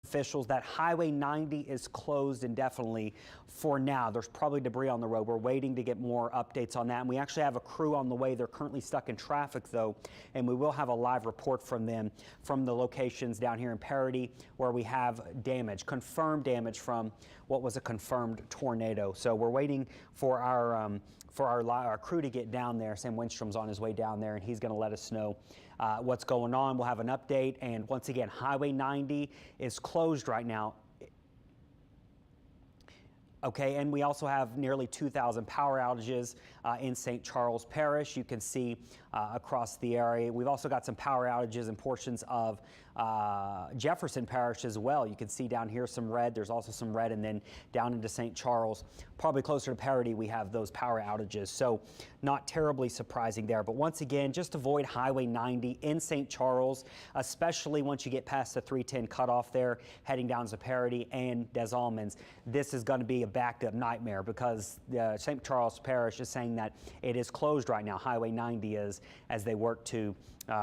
officials that Highway 90 is closed indefinitely for now. There's probably debris on the road. We're waiting to get more updates on that. And we actually have a crew on the way. They're currently stuck in traffic though, and we will have a live report from them from the locations down here in Paradis where we have damage, confirmed damage from what was a confirmed tornado. So we're waiting for our crew to get down there. Sam Winstrom's on his way down there, and he's going to let us know what's going on. We'll have an update. And once again, Highway 90 is closed right now. Okay, and we also have nearly 2,000 power outages in St. Charles Parish. You can see across the area. We've also got some power outages in portions of Jefferson Parish as well. You can see down here some red. There's also some red, and then down into St. Charles, probably closer to Paradis, we have those power outages. So not terribly surprising there. But once again, just avoid Highway 90 in St. Charles, especially once you get past the 310 cutoff there, heading down to Paradis and Des Allemands. This is going to be a backed up nightmare because St. Charles Parish is saying that it is closed right now. Highway 90 is, as they work to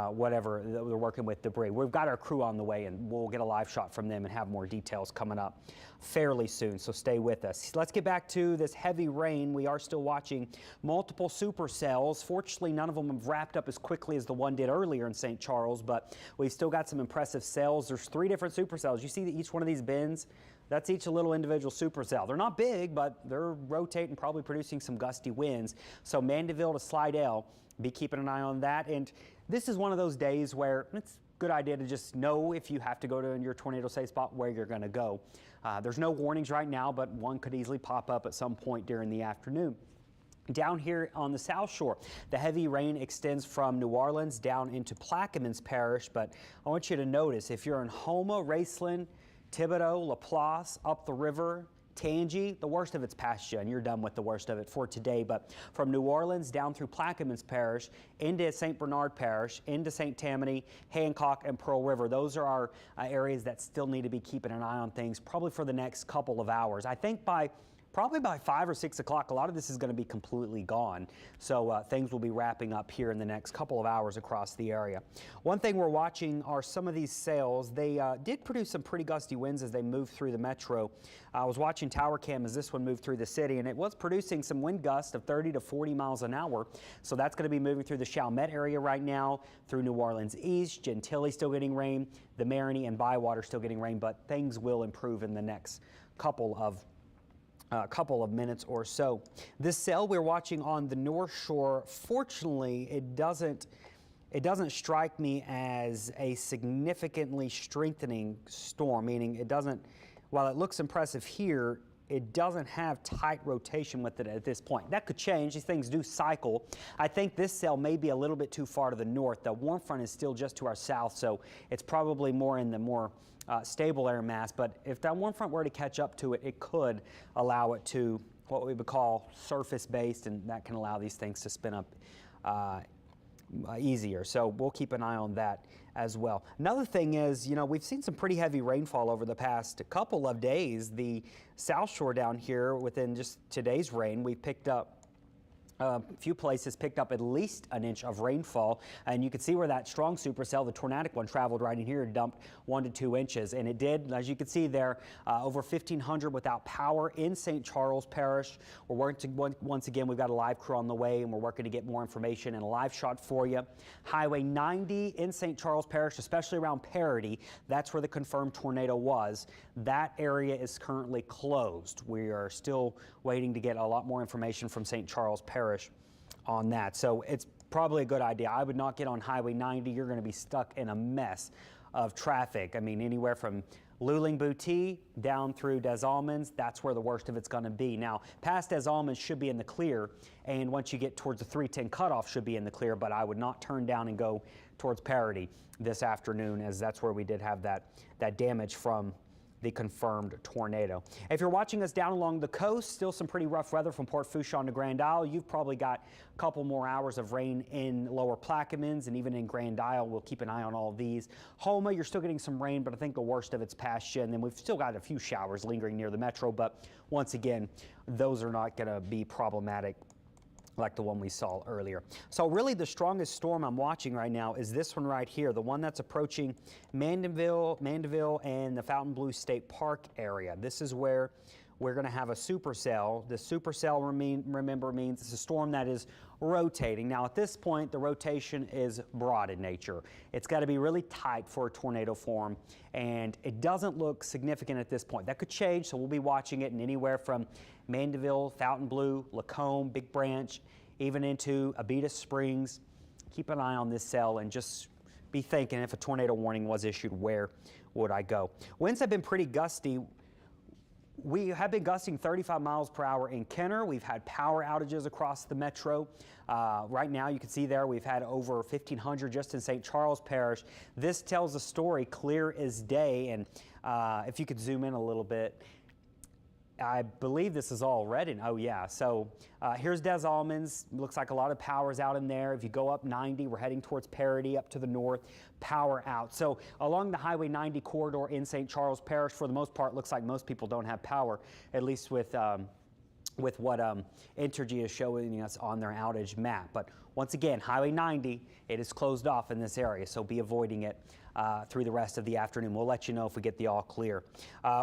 whatever they're working with debris. We've got our crew on the way, and we'll get a live shot from them and have more details coming up fairly soon, so stay with us. Let's get back to this heavy rain. We are still watching multiple supercells. Fortunately, none of them have wrapped up as quickly as the one did earlier in St. Charles, but we've still got some impressive cells. There's 3 different supercells. You see that each one of these bins, that's each a little individual supercell. They're not big, but they're rotating, probably producing some gusty winds. So Mandeville to Slidell, be keeping an eye on that. And this is one of those days where it's a good idea to just know if you have to go to your tornado safe spot where you're going to go. There's no warnings right now, but one could easily pop up at some point during the afternoon. Down here on the South Shore, the heavy rain extends from New Orleans down into Plaquemines Parish, but I want you to notice if you're in Houma, Raceland, Thibodaux, Laplace, up the river, Tangi, the worst of it's past you, and you're done with the worst of it for today. But from New Orleans down through Plaquemines Parish, into St. Bernard Parish, into St. Tammany, Hancock, and Pearl River, those are our areas that still need to be keeping an eye on things probably for the next couple of hours. I think probably by 5 or 6 o'clock, a lot of this is going to be completely gone. So things will be wrapping up here in the next couple of hours across the area. One thing we're watching are some of these sails. They did produce some pretty gusty winds as they moved through the metro. I was watching Tower Cam as this one moved through the city, and it was producing some wind gusts of 30 to 40 miles an hour. So that's going to be moving through the Chalmette area right now, through New Orleans East, Gentilly still getting rain, the Marigny and Bywater still getting rain, but things will improve in the next couple of minutes or so. This cell we're watching on the North Shore, fortunately, it doesn't strike me as a significantly strengthening storm, meaning it doesn't, while it looks impressive here, it doesn't have tight rotation with it at this point. That could change. These things do cycle. I think this cell may be a little bit too far to the north. The warm front is still just to our south, so it's probably more in the more stable air mass. But if that warm front were to catch up to it, it could allow it to what we would call surface-based, and that can allow these things to spin up easier. So we'll keep an eye on that as well. Another thing is, you know, we've seen some pretty heavy rainfall over the past couple of days. The South Shore down here, within just today's rain, we picked up a few places picked up at least an inch of rainfall, and you can see where that strong supercell, the tornadic one, traveled right in here and dumped 1 to 2 inches, and it did, as you can see there, over 1,500 without power in St. Charles Parish. We're working once again, we've got a live crew on the way, and we're working to get more information and a live shot for you. Highway 90 in St. Charles Parish, especially around Paradis, that's where the confirmed tornado was. That area is currently closed. We are still waiting to get a lot more information from St. Charles Parish on that. So it's probably a good idea. I would not get on Highway 90. You're going to be stuck in a mess of traffic. I mean, anywhere from Luling Boutique down through Des Allemands, that's where the worst of it's going to be. Now, past Des Allemands should be in the clear, and once you get towards the 310 cutoff should be in the clear, but I would not turn down and go towards Paradis this afternoon, as that's where we did have that damage from the confirmed tornado. If you're watching us down along the coast, still some pretty rough weather from Port Fourchon to Grand Isle. You've probably got a couple more hours of rain in lower Plaquemines and even in Grand Isle. We'll keep an eye on all of these. Houma, you're still getting some rain, but I think the worst of it's past you. And then we've still got a few showers lingering near the metro, but once again, those are not going to be problematic like the one we saw earlier. So really the strongest storm I'm watching right now is this one right here, the one that's approaching Mandeville and the Fontainebleau State Park area. This is where we're going to have a supercell. The supercell, remember, means it's a storm that is rotating. Now at this point, the rotation is broad in nature. It's got to be really tight for a tornado form, and it doesn't look significant at this point. That could change, so we'll be watching it in anywhere from Mandeville, Fontainebleau, Lacombe, Big Branch, even into Abita Springs. Keep an eye on this cell and just be thinking, if a tornado warning was issued, where would I go? Winds have been pretty gusty. We have been gusting 35 miles per hour in Kenner. We've had power outages across the metro. Right now, you can see there we've had over 1,500 just in St. Charles Parish. This tells a story clear as day, and if you could zoom in a little bit, I believe this is all red, and oh yeah, so here's Des Allemands. Looks like a lot of power's out in there. If you go up 90, we're heading towards Paradis up to the north, power out. So along the Highway 90 corridor in St. Charles Parish, for the most part, looks like most people don't have power, at least with what Entergy is showing us on their outage map. But once again, Highway 90, it is closed off in this area, so be avoiding it through the rest of the afternoon. We'll let you know if we get the all clear.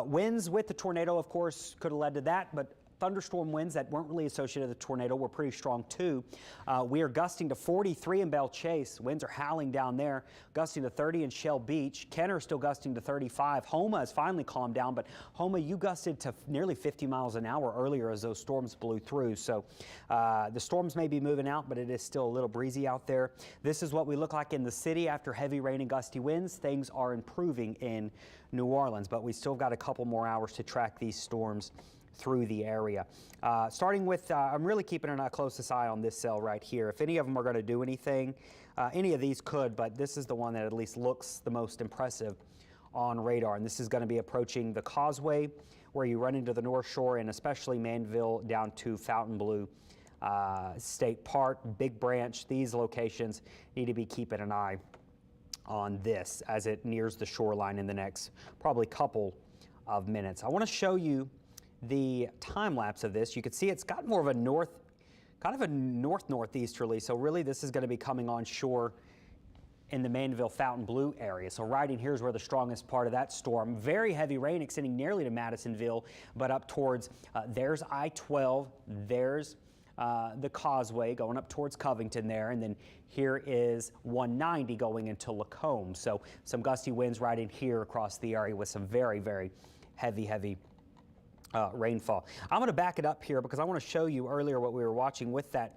Winds with the tornado, of course, could have led to that, but thunderstorm winds that weren't really associated with the tornado were pretty strong too. We are gusting to 43 in Belle Chase. Winds are howling down there, gusting to 30 in Shell Beach. Kenner still gusting to 35. Homa has finally calmed down, but Homa, you gusted to nearly 50 miles an hour earlier as those storms blew through. So the storms may be moving out, but it is still a little breezy out there. This is what we look like in the city after heavy rain and gusty winds. Things are improving in New Orleans, but we still got a couple more hours to track these storms through the area. Starting with, I'm really keeping a closest eye on this cell right here. If any of them are going to do anything, any of these could, but this is the one that at least looks the most impressive on radar. And this is going to be approaching the causeway where you run into the North Shore, and especially Mandeville down to Fontainebleau State Park, Big Branch. These locations need to be keeping an eye on this as it nears the shoreline in the next probably couple of minutes. I want to show you the time lapse of this. You can see it's got more of a northeasterly, so really this is going to be coming on shore in the Mandeville Fontainebleau area. So right in here is where the strongest part of that storm. Very heavy rain extending nearly to Madisonville, but up towards, there's I-12, there's the causeway going up towards Covington there, and then here is 190 going into Lacombe. So some gusty winds right in here across the area with some very, very heavy rainfall. I'm going to back it up here because I want to show you earlier what we were watching with that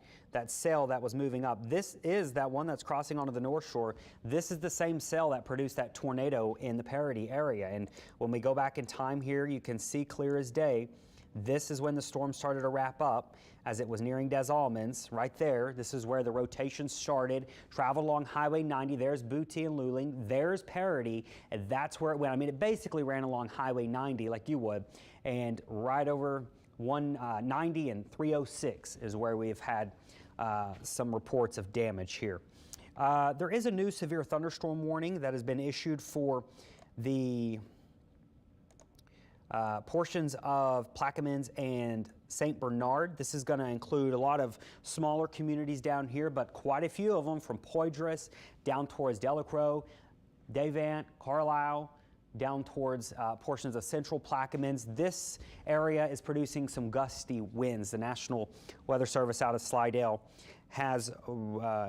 cell that was moving up. This is that one that's crossing onto the North Shore. This is the same cell that produced that tornado in the Paradis area. And when we go back in time here, you can see clear as day, this is when the storm started to wrap up as it was nearing Des Allemands right there. This is where the rotation started, traveled along Highway 90. There's Booty and Luling. There's Paradis, and that's where it went. I mean, it basically ran along Highway 90 like you would, and right over 190 and 306 is where we've had some reports of damage here. There is a new severe thunderstorm warning that has been issued for the portions of Plaquemines and St. Bernard. This is going to include a lot of smaller communities down here, but quite a few of them from Poydras down towards Delacroix, Davant, Carlisle, down towards portions of central Plaquemines. This area is producing some gusty winds. The National Weather Service out of Slidell has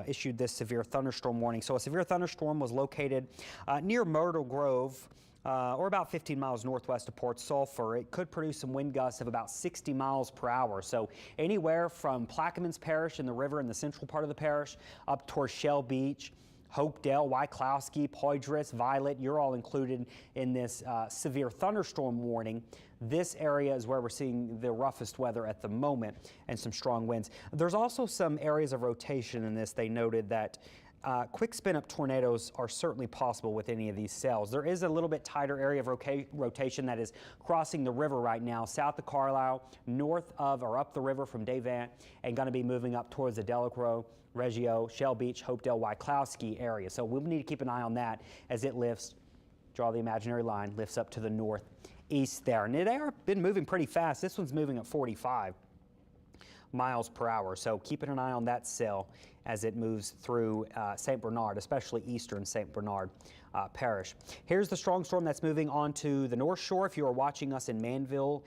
issued this severe thunderstorm warning. So a severe thunderstorm was located near Myrtle Grove, or about 15 miles northwest of Port Sulphur. It could produce some wind gusts of about 60 miles per hour. So anywhere from Plaquemines Parish in the river in the central part of the parish up towards Shell Beach, Hopedale, Wyclowski, Poydras, Violet, you're all included in this severe thunderstorm warning. This area is where we're seeing the roughest weather at the moment and some strong winds. There's also some areas of rotation in this. They noted that quick spin-up tornadoes are certainly possible with any of these cells. There is a little bit tighter area of rotation that is crossing the river right now, south of Carlisle, north of or up the river from Davant, and going to be moving up towards the Delacroix, Reggio, Shell Beach, Hopedale, Wyclowski area. So we'll need to keep an eye on that as it lifts, draw the imaginary line, lifts up to the northeast there. And they have been moving pretty fast. This one's moving at 45. miles per hour. So keeping an eye on that cell as it moves through St. Bernard, especially eastern St. Bernard Parish. Here's the strong storm that's moving onto the North Shore. If you are watching us in Mandeville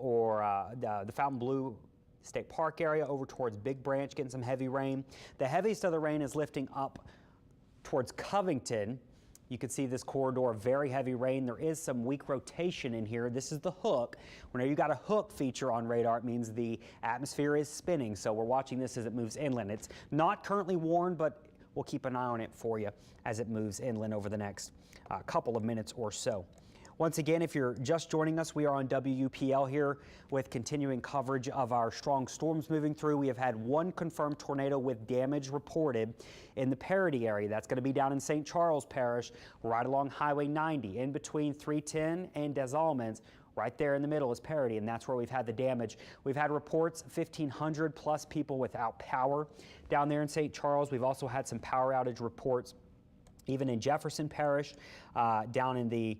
or the Fontainebleau State Park area over towards Big Branch, getting some heavy rain. The heaviest of the rain is lifting up towards Covington. You can see this corridor of very heavy rain. There is some weak rotation in here. This is the hook. Whenever you got a hook feature on radar, it means the atmosphere is spinning. So we're watching this as it moves inland. It's not currently warned, but we'll keep an eye on it for you as it moves inland over the next couple of minutes or so. Once again, if you're just joining us, we are on WUPL here with continuing coverage of our strong storms moving through. We have had one confirmed tornado with damage reported in the Paradis area. That's going to be down in St. Charles Parish, right along Highway 90, in between 310 and Des Allemands. Right there in the middle is Paradis, and that's where we've had the damage. We've had reports 1,500 plus people without power down there in St. Charles. We've also had some power outage reports even in Jefferson Parish, down in the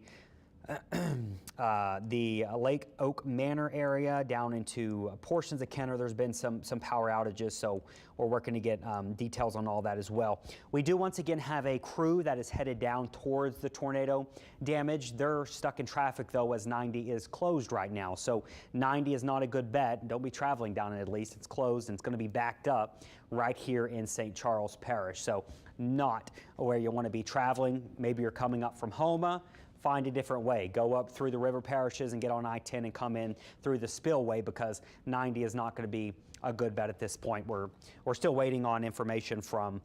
Lake Oak Manor area, down into portions of Kenner. There's been some power outages, so we're working to get details on all that as well. We do once again have a crew that is headed down towards the tornado damage. They're stuck in traffic though, as 90 is closed right now. So 90 is not a good bet. Don't be traveling down it, at least. It's closed and it's going to be backed up right here in St. Charles Parish. So not where you want to be traveling. Maybe you're coming up from Houma. Find a different way. Go up through the river parishes and get on I-10 and come in through the spillway, because 90 is not going to be a good bet at this point. We're still waiting on information from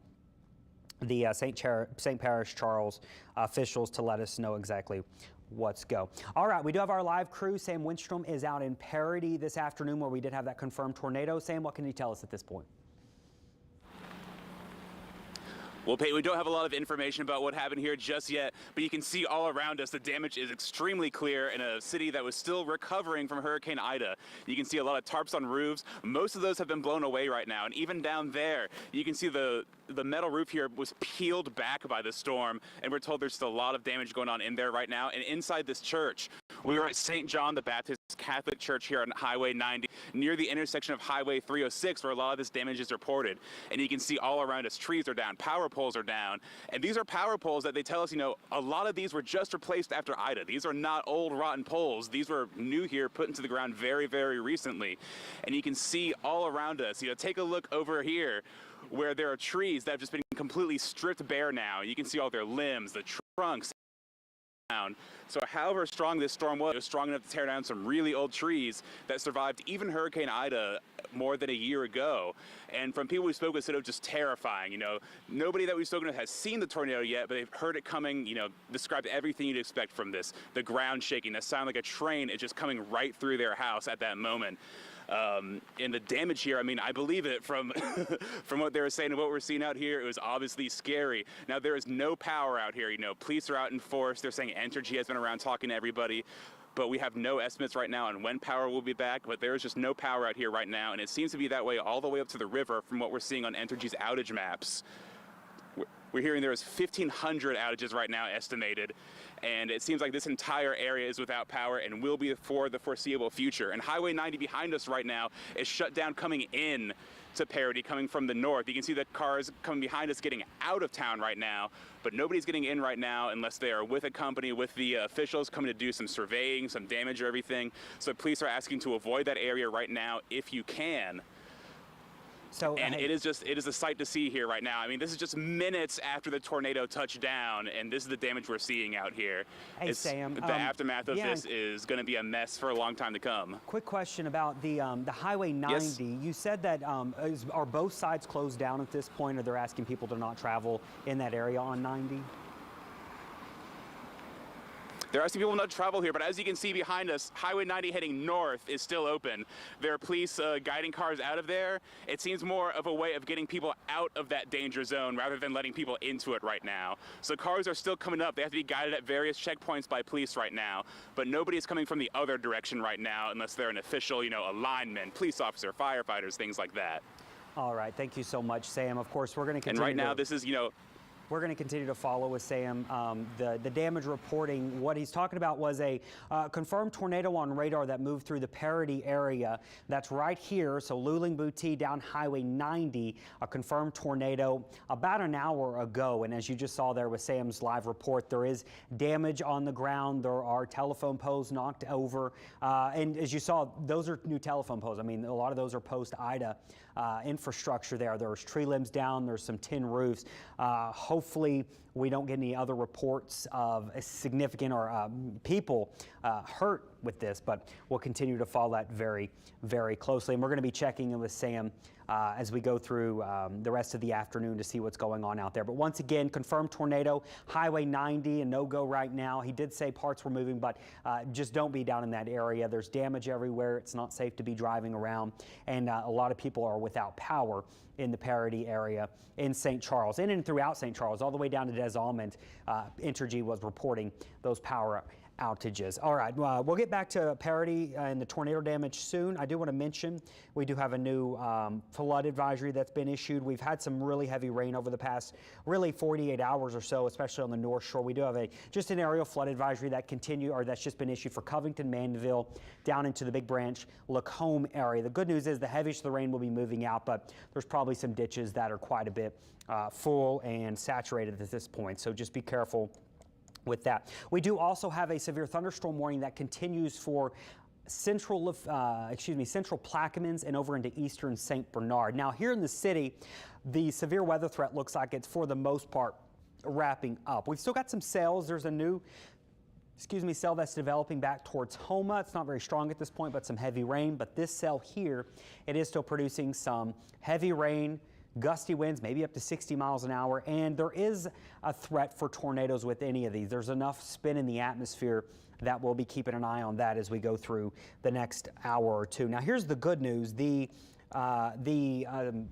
the St. Parish Charles officials to let us know exactly what's go. All right, we do have our live crew. Sam Winstrom is out in Paradis this afternoon, where we did have that confirmed tornado. Sam, what can you tell us at this point? Well, Peyton, we don't have a lot of information about what happened here just yet, but you can see all around us the damage is extremely clear in a city that was still recovering from Hurricane Ida. You can see a lot of tarps on roofs. Most of those have been blown away right now, and even down there, you can see the metal roof here was peeled back by the storm, and we're told there's still a lot of damage going on in there right now. And inside this church, we were at St. John the Baptist Catholic Church here on Highway 90, near the intersection of Highway 306, where a lot of this damage is reported. And you can see all around us, trees are down, power poles are down. And these are power poles that they tell us, a lot of these were just replaced after Ida. These are not old, rotten poles. These were new here, put into the ground very, very recently. And you can see all around us, take a look over here, where there are trees that have just been completely stripped bare now. You can see all their limbs, the trunks. So however strong this storm was, it was strong enough to tear down some really old trees that survived even Hurricane Ida more than a year ago. And from people we spoke with said it was just terrifying. Nobody that we've spoken with has seen the tornado yet, but they've heard it coming, described everything you'd expect from this. The ground shaking, the sound like a train is just coming right through their house at that moment. And the damage here, I believe it from from what they were saying and what we're seeing out here. It was obviously scary. Now, there is no power out here. Police are out in force. They're saying Entergy has been around talking to everybody, but we have no estimates right now on when power will be back. But there is just no power out here right now, and it seems to be that way all the way up to the river from what we're seeing on Entergy's outage maps. We're hearing there is 1,500 outages right now estimated, and it seems like this entire area is without power and will be for the foreseeable future. And Highway 90 behind us right now is shut down coming in to Paradis, coming from the north. You can see that cars coming behind us getting out of town right now, but nobody's getting in right now unless they are with a company, with the officials coming to do some surveying, some damage or everything. So police are asking to avoid that area right now if you can. So, and it is a sight to see here right now. This is just minutes after the tornado touched down, and this is the damage we're seeing out here. Hey, Sam, the aftermath of this is going to be a mess for a long time to come. Quick question about the Highway 90. Yes. You said that are both sides closed down at this point, or they're asking people to not travel in that area on 90? There are some people not to travel here, but as you can see behind us, Highway 90 heading north is still open. There are police guiding cars out of there. It seems more of a way of getting people out of that danger zone rather than letting people into it right now. So cars are still coming up. They have to be guided at various checkpoints by police right now, but nobody is coming from the other direction right now unless they're an official, a lineman, police officer, firefighters, things like that. All right. Thank you so much, Sam. Of course, we're going to continue. And right now, this is, we're going to continue to follow with Sam the damage reporting. What he's talking about was a confirmed tornado on radar that moved through the Paradis area. That's right here. So Luling Butte down Highway 90, a confirmed tornado about an hour ago. And as you just saw there with Sam's live report, there is damage on the ground. There are telephone poles knocked over. And as you saw, those are new telephone poles. I mean, a lot of those are post-Ida infrastructure there. There's tree limbs down. There's some tin roofs. Hopefully we don't get any other reports of a significant or people hurt with this, but we'll continue to follow that very, very closely. And we're going to be checking in with Sam as we go through the rest of the afternoon to see what's going on out there. But once again, confirmed tornado, Highway 90, a no-go right now. He did say parts were moving, but just don't be down in that area. There's damage everywhere. It's not safe to be driving around, and a lot of people are without power in the Paradis area in St. Charles, in and throughout St. Charles, all the way down to Des Allemands. Entergy was reporting those power outages. All right, we'll get back to Paradis and the tornado damage soon. I do want to mention we do have a new flood advisory that's been issued. We've had some really heavy rain over the past really 48 hours or so, especially on the North Shore. We do have just an aerial flood advisory that's just been issued for Covington, Mandeville, down into the Big Branch, Lacombe area. The good news is the heaviest of the rain will be moving out, but there's probably some ditches that are quite a bit full and saturated at this point, so just be careful with that. We do also have a severe thunderstorm warning that continues for central Plaquemines and over into eastern St. Bernard. Now here in the city, the severe weather threat looks like it's for the most part wrapping up. We've still got some cells. There's a new cell that's developing back towards Homa. It's not very strong at this point, but some heavy rain. But this cell here, it is still producing some heavy rain, gusty winds, maybe up to 60 miles an hour, and there is a threat for tornadoes with any of these. There's enough spin in the atmosphere that we'll be keeping an eye on that as we go through the next hour or two. Now here's the good news. The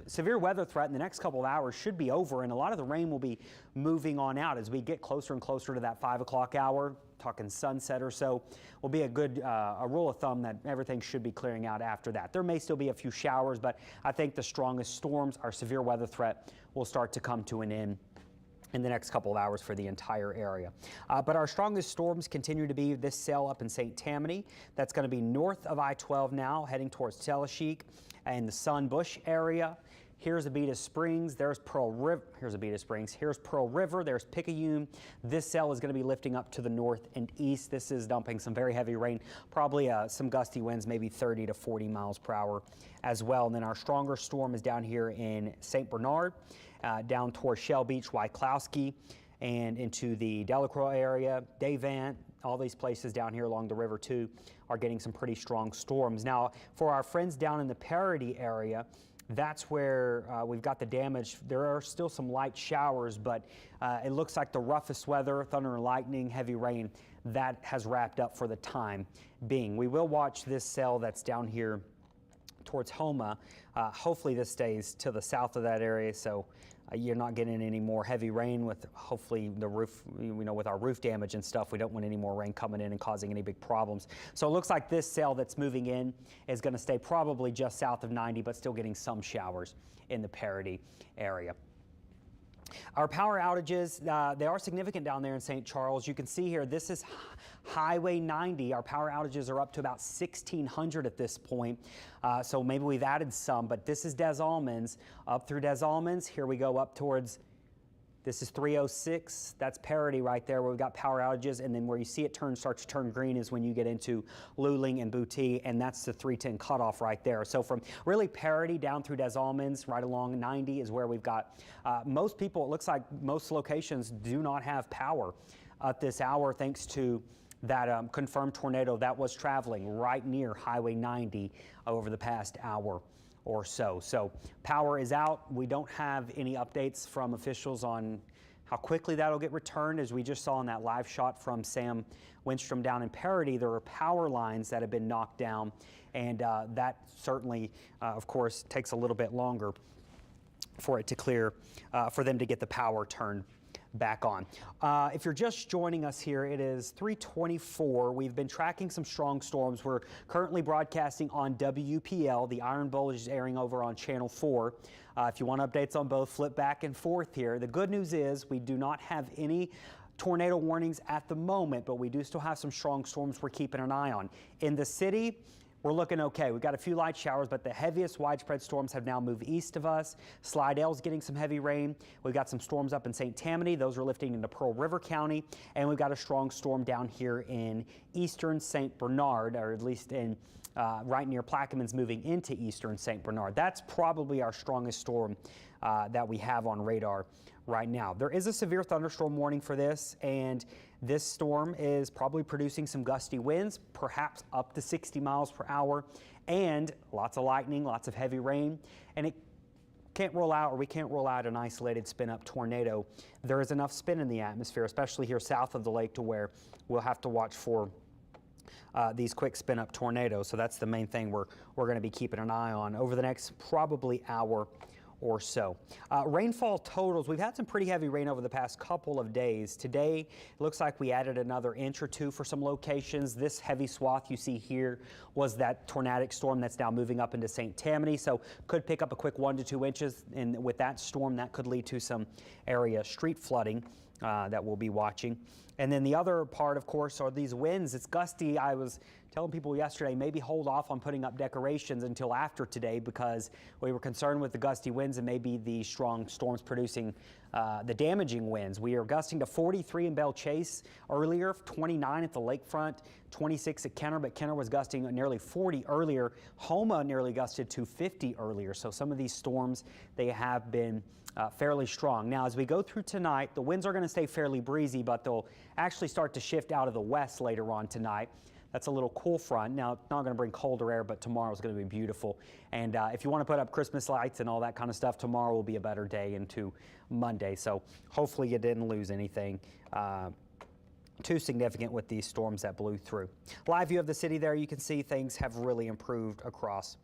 severe weather threat in the next couple of hours should be over, and a lot of the rain will be moving on out as we get closer and closer to that 5 o'clock hour. Talking sunset or so, will be a good a rule of thumb that everything should be clearing out after that. There may still be a few showers, but I think the strongest storms, our severe weather threat, will start to come to an end in the next couple of hours for the entire area. But our strongest storms continue to be this cell up in St. Tammany. That's going to be north of I-12 now, heading towards Teleshik and the Sunbush area. Here's Abita Springs, there's Pearl River, here's Pearl River, there's Picayune. This cell is going to be lifting up to the north and east. This is dumping some very heavy rain, probably some gusty winds, maybe 30 to 40 miles per hour as well. And then our stronger storm is down here in St. Bernard, down towards Shell Beach, Wyclowski, and into the Delacroix area, Davant. All these places down here along the river too are getting some pretty strong storms. Now, for our friends down in the Paradis area, that's where we've got the damage. There are still some light showers, but it looks like the roughest weather, thunder and lightning, heavy rain, that has wrapped up for the time being. We will watch this cell that's down here towards Homa. Hopefully this stays to the south of that area, so you're not getting any more heavy rain with hopefully the roof, with our roof damage and stuff. We don't want any more rain coming in and causing any big problems. So it looks like this cell that's moving in is going to stay probably just south of 90, but still getting some showers in the Paradis area. Our power outages, they are significant down there in St. Charles. You can see here, this is Highway 90. Our power outages are up to about 1,600 at this point. So maybe we've added some, but this is Des Allemands. Up through Des Allemands, here we go up towards, this is 306. That's Paradis right there where we've got power outages. And then where you see it start to turn green is when you get into Luling and Butte, and that's the 310 cutoff right there. So from really Paradis down through Des Allemands, right along 90 is where we've got most people, it looks like most locations do not have power at this hour thanks to that confirmed tornado that was traveling right near Highway 90 over the past hour or so. So power is out. We don't have any updates from officials on how quickly that'll get returned. As we just saw in that live shot from Sam Winstrom down in Paradis, there are power lines that have been knocked down, and that certainly, of course, takes a little bit longer for it to clear, for them to get the power turned back on. If you're just joining us here, it is 3:24. We've been tracking some strong storms. We're currently broadcasting on WPL. The Iron Bowl is airing over on Channel 4. If you want updates on both, flip back and forth here. The good news is we do not have any tornado warnings at the moment, but we do still have some strong storms we're keeping an eye on. In the city, we're looking okay. We've got a few light showers, but the heaviest widespread storms have now moved east of us. Slidell's getting some heavy rain. We've got some storms up in St. Tammany. Those are lifting into Pearl River County. And we've got a strong storm down here in eastern St. Bernard, or at least in right near Plaquemines, moving into eastern St. Bernard. That's probably our strongest storm that we have on radar right now. There is a severe thunderstorm warning for this, and this storm is probably producing some gusty winds, perhaps up to 60 miles per hour, and lots of lightning, lots of heavy rain, and it can't rule out, or we can't rule out, an isolated spin-up tornado. There is enough spin in the atmosphere, especially here south of the lake, to where we'll have to watch for these quick spin-up tornadoes. So that's the main thing we're going to be keeping an eye on over the next probably hour or so. Rainfall totals, we've had some pretty heavy rain over the past couple of days. Today, it looks like we added another inch or two for some locations. This heavy swath you see here was that tornadic storm that's now moving up into St. Tammany, so could pick up a quick 1 to 2 inches, and with that storm, that could lead to some area street flooding that we'll be watching. And then the other part, of course, are these winds. It's gusty. I was telling people yesterday, maybe hold off on putting up decorations until after today, because we were concerned with the gusty winds and maybe the strong storms producing the damaging winds. We are gusting to 43 in Belle Chase earlier, 29 at the lakefront, 26 at Kenner, but Kenner was gusting at nearly 40 earlier. Homa nearly gusted to 50 earlier. So some of these storms, they have been fairly strong. Now, as we go through tonight, the winds are going to stay fairly breezy, but they'll actually start to shift out of the west later on tonight. That's a little cool front. Now, it's not going to bring colder air, but tomorrow is going to be beautiful. And if you want to put up Christmas lights and all that kind of stuff, tomorrow will be a better day into Monday. So hopefully you didn't lose anything too significant with these storms that blew through. Live view of the city there, you can see things have really improved across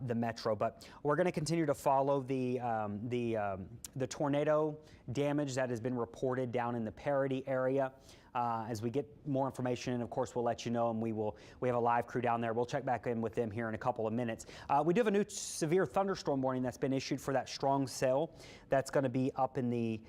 the metro, but we're going to continue to follow the tornado damage that has been reported down in the Paradis area. As we get more information, and of course we'll let you know, and we have a live crew down there. We'll check back in with them here in a couple of minutes. We do have a new severe thunderstorm warning that's been issued for that strong cell that's going to be up in the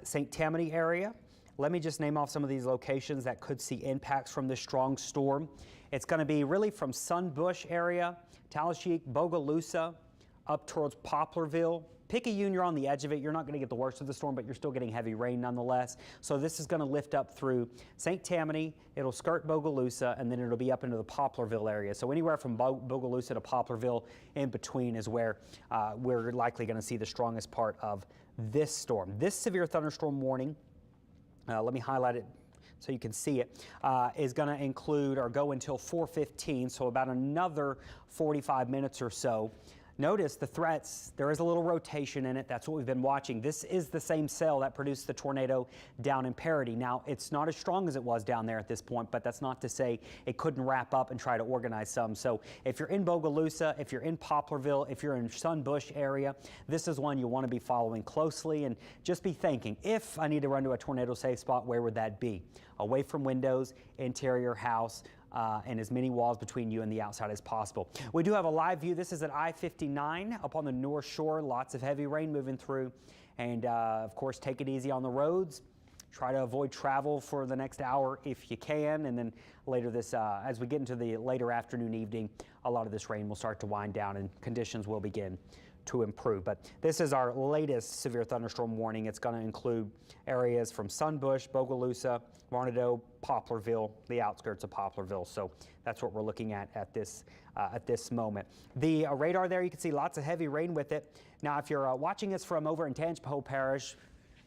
St. Tammany area. Let me just name off some of these locations that could see impacts from this strong storm. It's going to be really from Sunbush area, Talashiek, Bogalusa, up towards Poplarville. Picayune, you're on the edge of it. You're not going to get the worst of the storm, but you're still getting heavy rain nonetheless. So this is going to lift up through St. Tammany. It'll skirt Bogalusa, and then it'll be up into the Poplarville area. So anywhere from Bogalusa to Poplarville in between is where we're likely going to see the strongest part of this storm. This severe thunderstorm warning, let me highlight it so you can see it, is going to include or go until 4:15, so about another 45 minutes or so. Notice the threats, there is a little rotation in it. That's what we've been watching. This is the same cell that produced the tornado down in Paradis. Now, it's not as strong as it was down there at this point, but that's not to say it couldn't wrap up and try to organize some. So if you're in Bogalusa, if you're in Poplarville, if you're in Sunbush area, this is one you want to be following closely, and just be thinking, if I need to run to a tornado safe spot, where would that be? Away from windows, interior house, and as many walls between you and the outside as possible. We do have a live view. This is at I-59 up on the North Shore. Lots of heavy rain moving through. And of course, take it easy on the roads. Try to avoid travel for the next hour if you can. And then later this, as we get into the later afternoon, evening, a lot of this rain will start to wind down and conditions will begin to improve. But this is our latest severe thunderstorm warning. It's going to include areas from Sunbush, Bogalusa, Varnado, Poplarville, the outskirts of Poplarville. So that's what we're looking at this moment. The radar there, you can see lots of heavy rain with it. Now, if you're watching us from over in Tangipahoa Parish,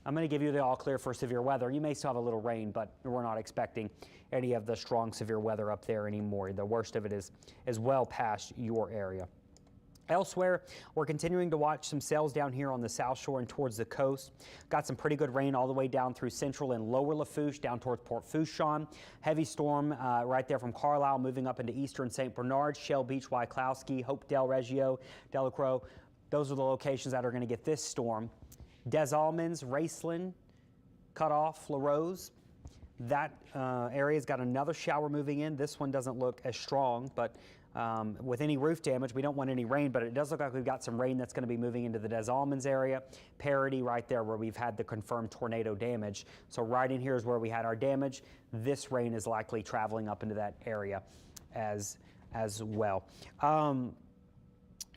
I'm going to give you the all clear for severe weather. You may still have a little rain, but we're not expecting any of the strong severe weather up there anymore. The worst of it is well past your area. Elsewhere, we're continuing to watch some cells down here on the South Shore and towards the coast. Got some pretty good rain all the way down through central and lower Lafourche, down towards Port Fourchon. Heavy storm right there from Carlisle, moving up into eastern St. Bernard, Shell Beach, Wyclowski, Hope Del Reggio, Delacroix. Those are the locations that are going to get this storm. Des Allemands, Raceland, cut off LaRose. That area's got another shower moving in. This one doesn't look as strong, but with any roof damage, we don't want any rain, but it does look like we've got some rain that's going to be moving into the Des Allemands area. Paradis right there where we've had the confirmed tornado damage. So right in here is where we had our damage. This rain is likely traveling up into that area as well.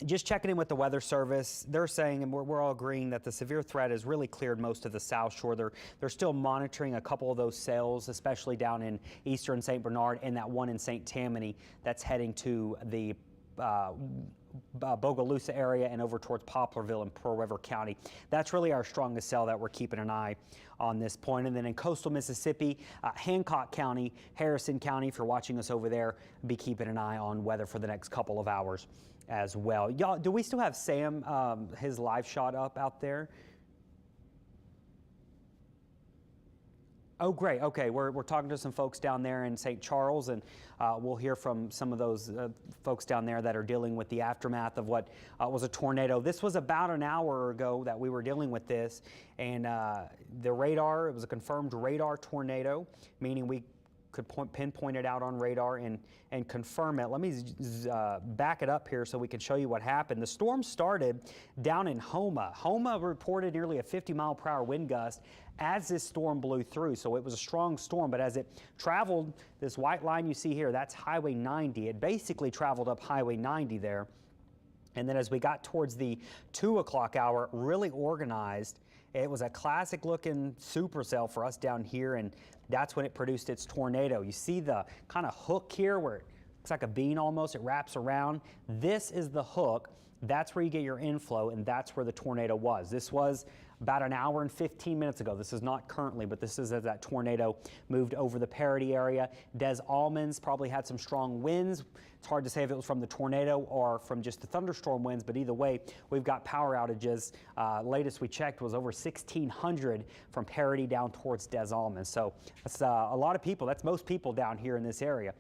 Just checking in with the Weather Service, they're saying, and we're all agreeing, that the severe threat has really cleared most of the South Shore. They're still monitoring a couple of those cells, especially down in eastern St. Bernard and that one in St. Tammany that's heading to the Bogalusa area and over towards Poplarville and Pearl River County. That's really our strongest cell that we're keeping an eye on this point. And then in coastal Mississippi, Hancock County, Harrison County, if you're watching us over there, be keeping an eye on weather for the next couple of hours as well. Y'all, do we still have Sam, his live shot up out there? Oh, great. Okay, we're talking to some folks down there in St. Charles, and we'll hear from some of those folks down there that are dealing with the aftermath of what was a tornado. This was about an hour ago that we were dealing with this, and the radar, it was a confirmed radar tornado, meaning we could pinpoint it out on radar and confirm it. Let me back it up here so we can show you what happened. The storm started down in Houma. Houma reported nearly a 50-mile-per-hour wind gust as this storm blew through. So it was a strong storm, but as it traveled, this white line you see here, that's Highway 90. It basically traveled up Highway 90 there. And then as we got towards the 2 o'clock hour, really organized. It was a classic looking supercell for us down here, and that's when it produced its tornado. You see the kind of hook here where it looks like a bean almost, it wraps around. This is the hook. That's where you get your inflow, and that's where the tornado was. This was about an hour and 15 minutes ago. This is not currently, but this is as that tornado moved over the Paradis area. Des Allemands probably had some strong winds. It's hard to say if it was from the tornado or from just the thunderstorm winds, but either way, we've got power outages. Latest we checked was over 1,600 from Paradis down towards Des Allemands. So that's a lot of people. That's most people down here in this area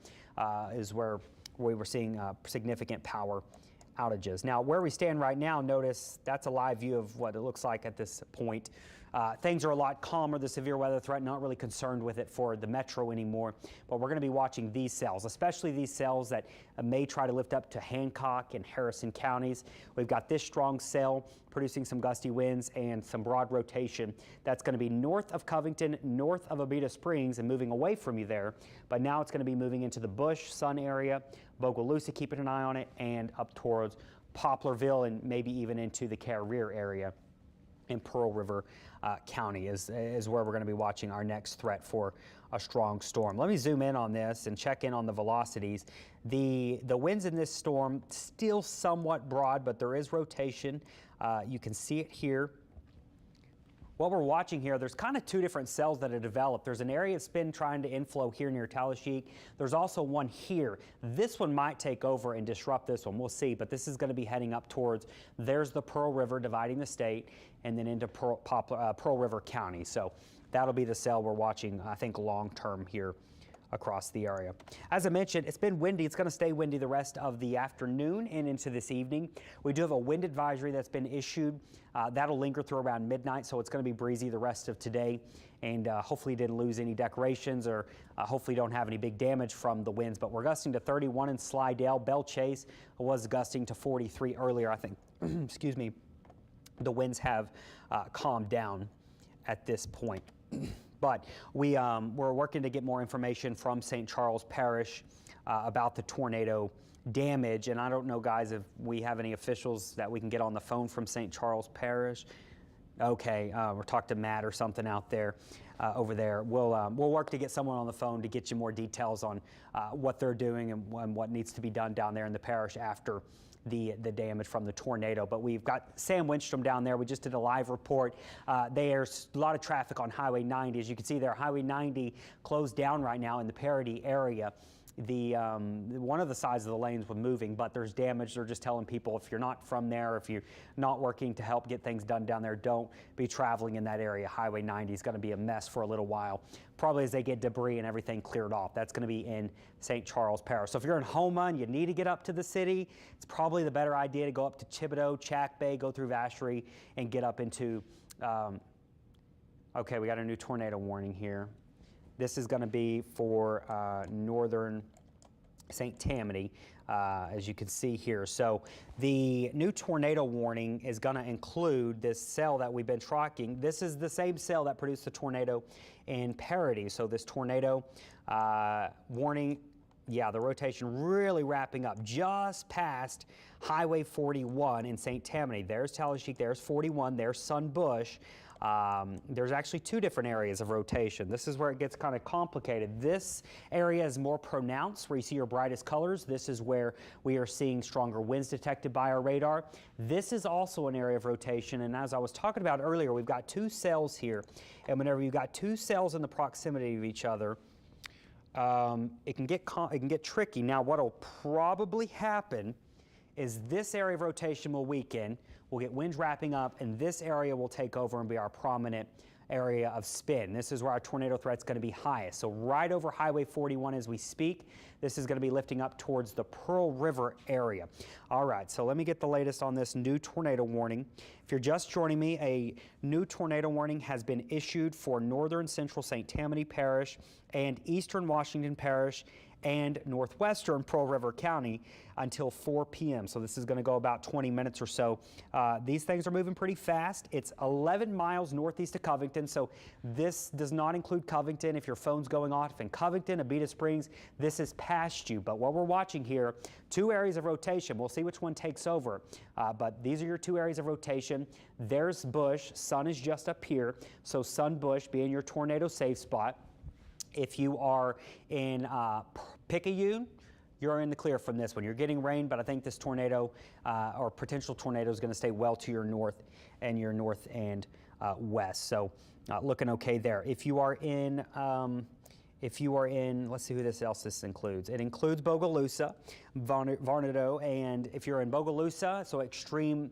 is where we were seeing significant power outages. Now, where we stand right now, notice that's a live view of what it looks like at this point. Things are a lot calmer. The severe weather threat, not really concerned with it for the metro anymore, but we're going to be watching these cells, especially these cells that may try to lift up to Hancock and Harrison counties. We've got this strong cell producing some gusty winds and some broad rotation. That's going to be north of Covington, north of Abita Springs, and moving away from you there. But now it's going to be moving into the Bush, Sun area, Bogalusa, keeping an eye on it, and up towards Poplarville and maybe even into the Carrier area in Pearl River County is where we're going to be watching our next threat for a strong storm. Let me zoom in on this and check in on the velocities. The winds in this storm still somewhat broad, but there is rotation. You can see it here. What we're watching here, there's kind of two different cells that have developed. There's an area that's been trying to inflow here near Talashiq. There's also one here. This one might take over and disrupt this one. We'll see, but this is going to be heading up towards, there's the Pearl River dividing the state, and then into Pearl River County. So that'll be the cell we're watching, I think, long term here across the area. As I mentioned, it's been windy. It's going to stay windy the rest of the afternoon and into this evening. We do have a wind advisory that's been issued. That'll linger through around midnight, so it's going to be breezy the rest of today. And hopefully you didn't lose any decorations, or hopefully you don't have any big damage from the winds. But we're gusting to 31 in Slidell. Belle Chase was gusting to 43 earlier, I think. Excuse me. The winds have calmed down at this point. But we're working to get more information from St. Charles Parish about the tornado damage. And I don't know, guys, if we have any officials that we can get on the phone from St. Charles Parish. Okay, we'll talk to Matt or something out there over there. We'll work to get someone on the phone to get you more details on what they're doing and what needs to be done down there in the parish after the damage from the tornado. But we've got Sam Winstrom down there. We just did a live report. There's a lot of traffic on Highway 90. As you can see there, Highway 90 closed down right now in the Paradis area. One of the sides of the lanes was moving, but there's damage. They're just telling people, if you're not from there, if you're not working to help get things done down there, don't be traveling in that area. Highway 90 is going to be a mess for a little while, probably as they get debris and everything cleared off. That's going to be in St. Charles Parish. So if you're in Houma and you need to get up to the city, it's probably the better idea to go up to Thibodaux, Chack Bay, go through Vacherie, and get up into Okay, we got a new tornado warning here. This is going to be for northern St. Tammany, as you can see here. So the new tornado warning is going to include this cell that we've been tracking. This is the same cell that produced the tornado in Paradis. So this tornado warning, yeah, the rotation really wrapping up just past Highway 41 in St. Tammany. There's Tallahassee, there's 41, there's Sunbush. There's actually two different areas of rotation. This is where it gets kind of complicated. This area is more pronounced, where you see your brightest colors. This is where we are seeing stronger winds detected by our radar. This is also an area of rotation, and as I was talking about earlier, we've got two cells here, and whenever you've got two cells in the proximity of each other, it can get tricky. Now, what will probably happen is this area of rotation will weaken. We'll get winds wrapping up, and this area will take over and be our prominent area of spin. This is where our tornado threat's going to be highest. So right over Highway 41 as we speak, this is going to be lifting up towards the Pearl River area. All right, so let me get the latest on this new tornado warning. If you're just joining me, a new tornado warning has been issued for northern central St. Tammany Parish and eastern Washington Parish and northwestern Pearl River County until 4 p.m. So this is going to go about 20 minutes or so. These things are moving pretty fast. It's 11 miles northeast of Covington, so this does not include Covington. If your phone's going off in Covington, Abita Springs, this is past you. But what we're watching here, two areas of rotation. We'll see which one takes over. But these are your two areas of rotation. There's Bush. Sun is just up here, so Sun Bush being your tornado safe spot. If you are in Picayune, you're in the clear from this one. You're getting rain, but I think this tornado or potential tornado is going to stay well to your north and west. So looking okay there. If you are in, let's see who this includes. It includes Bogalusa, Varnado, and if you're in Bogalusa, so extreme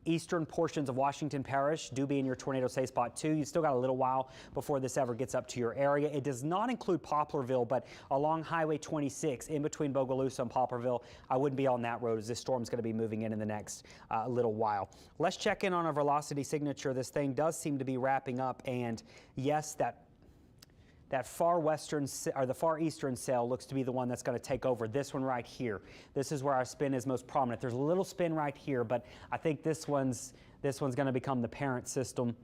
eastern portions of Washington Parish do be in your tornado safe spot too. You still got a little while before this ever gets up to your area. It does not include Poplarville, but along Highway 26 in between Bogalusa and Poplarville, I wouldn't be on that road as this storm's going to be moving in the next little while. Let's check in on our velocity signature. This thing does seem to be wrapping up, and yes, that far western or the far eastern cell looks to be the one that's going to take over. This one right here. This is where our spin is most prominent. There's a little spin right here, but I think this one's going to become the parent system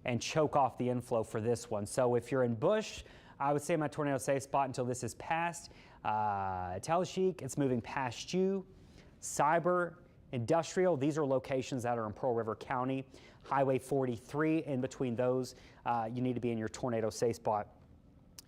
and choke off the inflow for this one. So if you're in Bush, I would say my tornado safe spot until this is past. Tallahassee, it's moving past you. Cyber, Industrial, these are locations that are in Pearl River County. Highway 43, in between those, you need to be in your tornado safe spot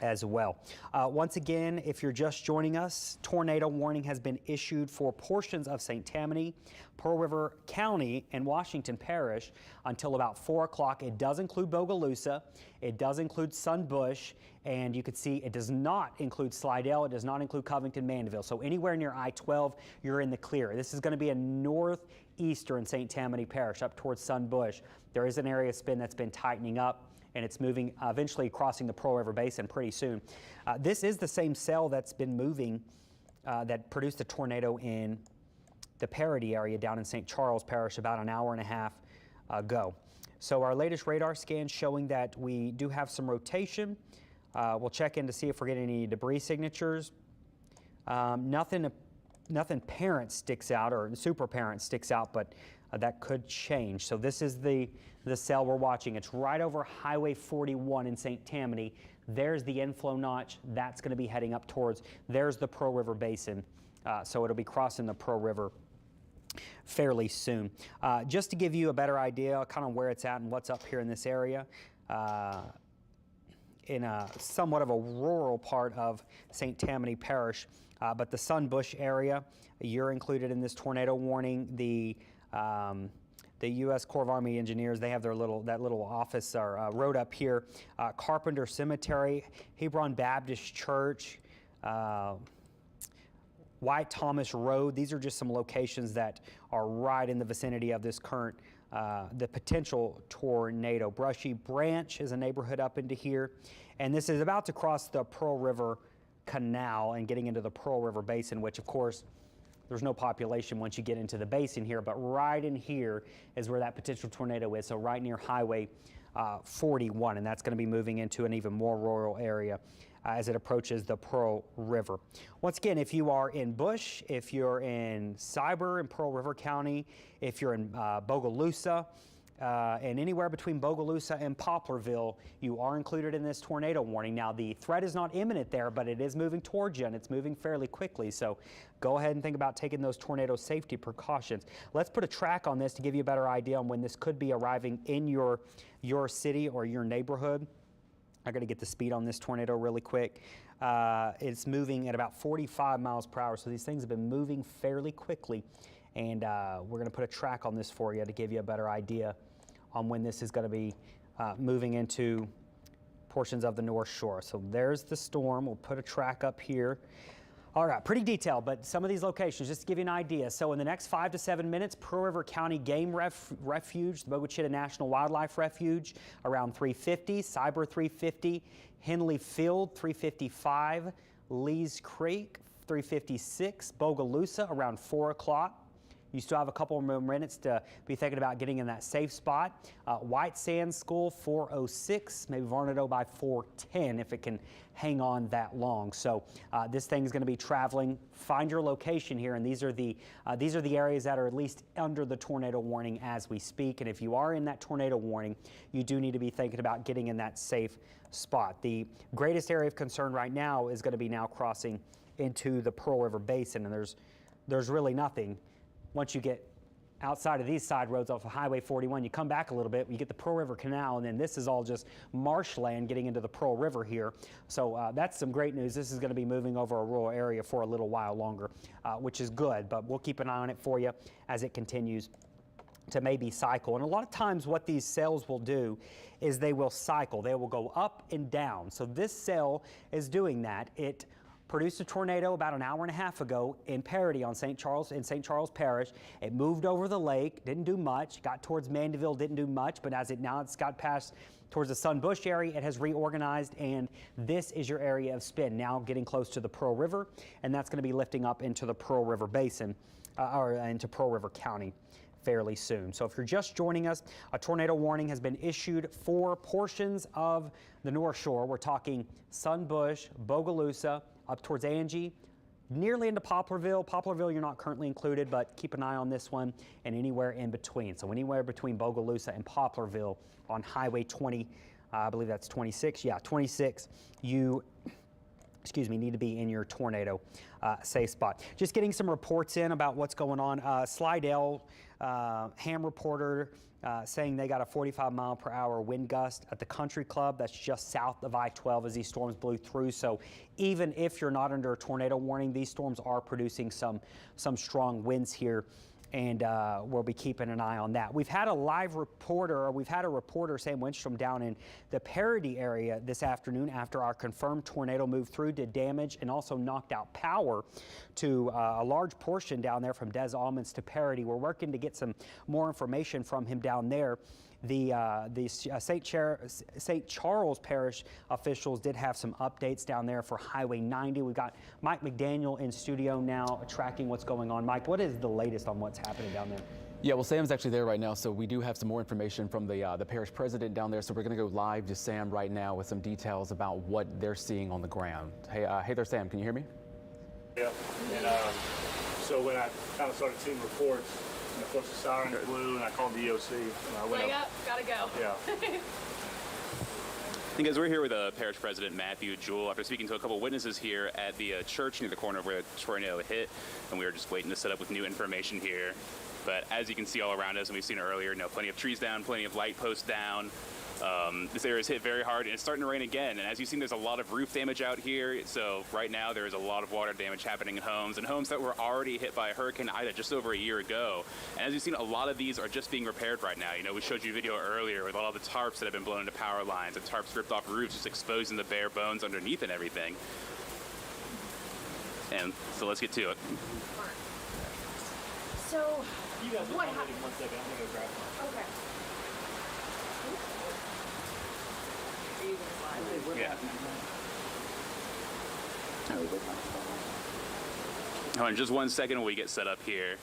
as well. Once again, if you're just joining us, tornado warning has been issued for portions of St. Tammany, Pearl River County, and Washington Parish until about 4 o'clock. It does include Bogalusa, it does include Sunbush, and you can see it does not include Slidell, it does not include Covington, Mandeville. So anywhere near I-12, you're in the clear. This is going to be a northeastern St. Tammany Parish up towards Sunbush. There is an area of spin that's been tightening up, and it's moving, eventually crossing the Pearl River Basin pretty soon. This is the same cell that's been moving, that produced the tornado in the Paradis area down in St. Charles Parish about an hour and a half ago. So our latest radar scan showing that we do have some rotation. We'll check in to see if we're getting any debris signatures. Nothing parent sticks out, or super parent sticks out, but that could change. So this is the cell we're watching. It's right over Highway 41 in St. Tammany. There's the inflow notch. That's going to be heading up towards, there's the Pearl River Basin. So it'll be crossing the Pearl River fairly soon. Just to give you a better idea kind of where it's at and what's up here in this area, in somewhat of a rural part of St. Tammany Parish, but the Sunbush area, you're included in this tornado warning. The U.S. Corps of Army Engineers, they have that little office or road up here. Carpenter Cemetery, Hebron Baptist Church, White Thomas Road. These are just some locations that are right in the vicinity of this current, the potential tornado. Brushy Branch is a neighborhood up into here. And this is about to cross the Pearl River Canal and getting into the Pearl River Basin, which of course, there's no population once you get into the basin here, but right in here is where that potential tornado is. So right near Highway 41, and that's going to be moving into an even more rural area as it approaches the Pearl River. Once again, if you are in Bush, if you're in Cyber in Pearl River County, if you're in Bogalusa, and anywhere between Bogalusa and Poplarville, you are included in this tornado warning. Now, the threat is not imminent there, but it is moving towards you, and it's moving fairly quickly. So go ahead and think about taking those tornado safety precautions. Let's put a track on this to give you a better idea on when this could be arriving in your city or your neighborhood. I got to get the speed on this tornado really quick. It's moving at about 45 miles per hour, so these things have been moving fairly quickly. And we're going to put a track on this for you to give you a better idea on when this is going to be moving into portions of the North Shore. So there's the storm. We'll put a track up here. All right, pretty detailed, but some of these locations, just to give you an idea. So in the next 5 to 7 minutes, Pearl River County Game Refuge, the Bogalusa National Wildlife Refuge, around 350, Cyber 350, Henley Field 355, Lee's Creek 356, Bogalusa around 4 o'clock. You still have a couple more minutes to be thinking about getting in that safe spot. White Sands School 406, maybe Varnado by 410 if it can hang on that long. So this thing's going to be traveling. Find your location here, and these are the areas that are at least under the tornado warning as we speak. And if you are in that tornado warning, you do need to be thinking about getting in that safe spot. The greatest area of concern right now is going to be now crossing into the Pearl River Basin, and there's really nothing. Once you get outside of these side roads off of Highway 41, you come back a little bit, you get the Pearl River Canal, and then this is all just marshland getting into the Pearl River here. So that's some great news. This is going to be moving over a rural area for a little while longer, which is good, but we'll keep an eye on it for you as it continues to maybe cycle. And a lot of times what these cells will do is they will cycle. They will go up and down. So this cell is doing that. It produced a tornado about an hour and a half ago in Paradis on St. Charles Parish. It moved over the lake, didn't do much, got towards Mandeville, didn't do much, but as it's got past towards the Sun Bush area, it has reorganized, and this is your area of spin, now getting close to the Pearl River, and that's going to be lifting up into the Pearl River Basin, or into Pearl River County fairly soon. So if you're just joining us, a tornado warning has been issued for portions of the North Shore. We're talking Sun Bush, Bogalusa, up towards Angie, nearly into Poplarville. Poplarville, you're not currently included, but keep an eye on this one, and anywhere in between. So anywhere between Bogalusa and Poplarville on Highway 20, I believe that's 26. Yeah, 26. You need to be in your tornado safe spot. Just getting some reports in about what's going on. Slidell ham reporter saying they got a 45-mile-per-hour wind gust at the Country Club. That's just south of I-12 as these storms blew through. So even if you're not under a tornado warning, these storms are producing some strong winds here, and we'll be keeping an eye on that. We've had a reporter, Sam Winstrom, down in the Paradis area this afternoon after our confirmed tornado moved through, did damage, and also knocked out power to a large portion down there from Des Almonds to Paradis. We're working to get some more information from him down there. The St. Charles Parish officials did have some updates down there for Highway 90. We've got Mike McDaniel in studio now tracking what's going on. Mike, what is the latest on what's happening down there? Yeah, well, Sam's actually there right now, so we do have some more information from the parish president down there. So we're going to go live to Sam right now with some details about what they're seeing on the ground. Hey there, Sam. Can you hear me? Yeah, and so when I kind of started seeing reports, and of course the sirens blew, and I called the EOC. And I went up. Gotta go. Yeah. And guys, we're here with Parish President Matthew Jewell after speaking to a couple witnesses here at the church near the corner of where the tornado hit, and we were just waiting to set up with new information here. But as you can see all around us, and we've seen it earlier, plenty of trees down, plenty of light posts down. This area is hit very hard, and it's starting to rain again. And as you've seen, there's a lot of roof damage out here. So right now, there is a lot of water damage happening in homes, and homes that were already hit by Hurricane Ida just over a year ago. And as you've seen, a lot of these are just being repaired right now. We showed you a video earlier with all of the tarps that have been blown into power lines, and tarps ripped off roofs, just exposing the bare bones underneath and everything. And so let's get to it. So, You guys will what come happened? in 1 second. I'm going to grab one. Okay. Yeah. Oh, in just 1 second when we get set up here.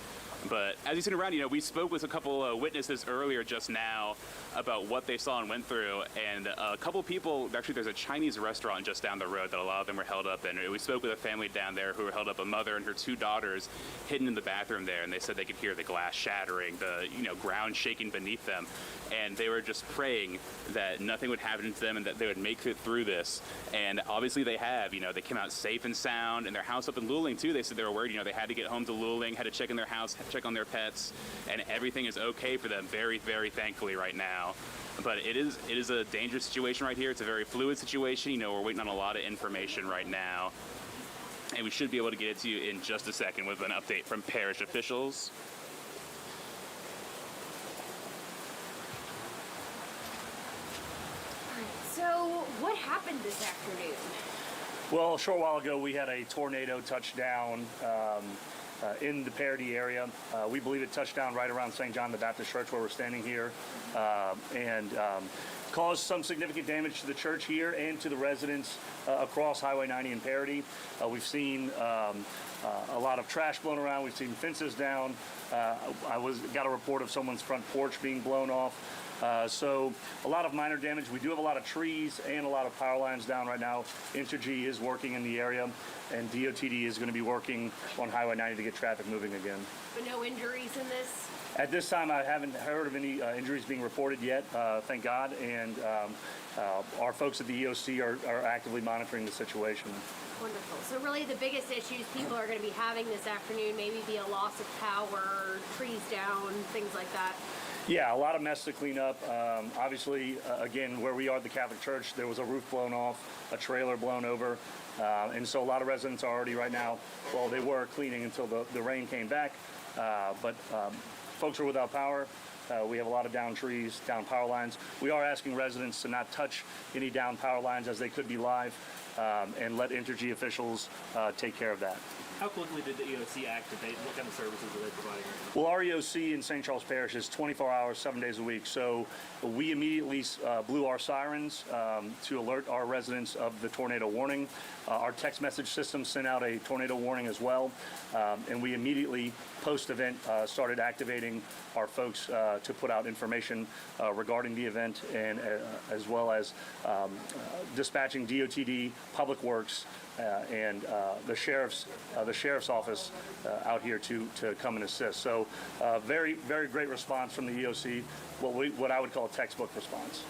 But as you've seen around, we spoke with a couple of witnesses earlier just now about what they saw and went through, and a couple people, actually there's a Chinese restaurant just down the road that a lot of them were held up in. We spoke with a family down there who were held up, a mother and her 2 daughters hidden in the bathroom there, and they said they could hear the glass shattering, the ground shaking beneath them, and they were just praying that nothing would happen to them and that they would make it through this. And obviously they have. They came out safe and sound, and their house up in Luling too, they said they were worried. They had to get home to Luling, had to check in their house, check on their pets, and everything is okay for them, very, very thankfully right now. But it is a dangerous situation right here. It's a very fluid situation. We're waiting on a lot of information right now, and we should be able to get it to you in just a second with an update from parish officials. So, what happened this afternoon? Well, a short while ago, we had a tornado touch down in the Paradis area. We believe it touched down right around St. John the Baptist Church where we're standing here, and caused some significant damage to the church here and to the residents across Highway 90 in Paradis. We've seen a lot of trash blown around. We've seen fences down. Got a report of someone's front porch being blown off. So a lot of minor damage. We do have a lot of trees and a lot of power lines down right now. Entergy is working in the area, and DOTD is going to be working on Highway 90 to get traffic moving again. But no injuries in this? At this time, I haven't heard of any injuries being reported yet, thank God, and our folks at the EOC are actively monitoring the situation. Wonderful. So really the biggest issues people are going to be having this afternoon maybe be a loss of power, trees down, things like that. Yeah, a lot of mess to clean up. Obviously, again, where we are at the Catholic Church, there was a roof blown off, a trailer blown over, and so a lot of residents are already right now, well, they were cleaning until the rain came back, but folks are without power. We have a lot of down trees, down power lines. We are asking residents to not touch any down power lines as they could be live, and let Entergy officials take care of that. How quickly did the EOC activate? What kind of services are they providing? Well, our EOC in St. Charles Parish is 24 hours, 7 days a week. So we immediately blew our sirens to alert our residents of the tornado warning. Our text message system sent out a tornado warning as well. And we immediately, post-event, started activating our folks to put out information regarding the event, and as well as dispatching DOTD, Public Works, and the sheriff's office out here to come and assist. So very, very great response from the EOC, what I would call a textbook response.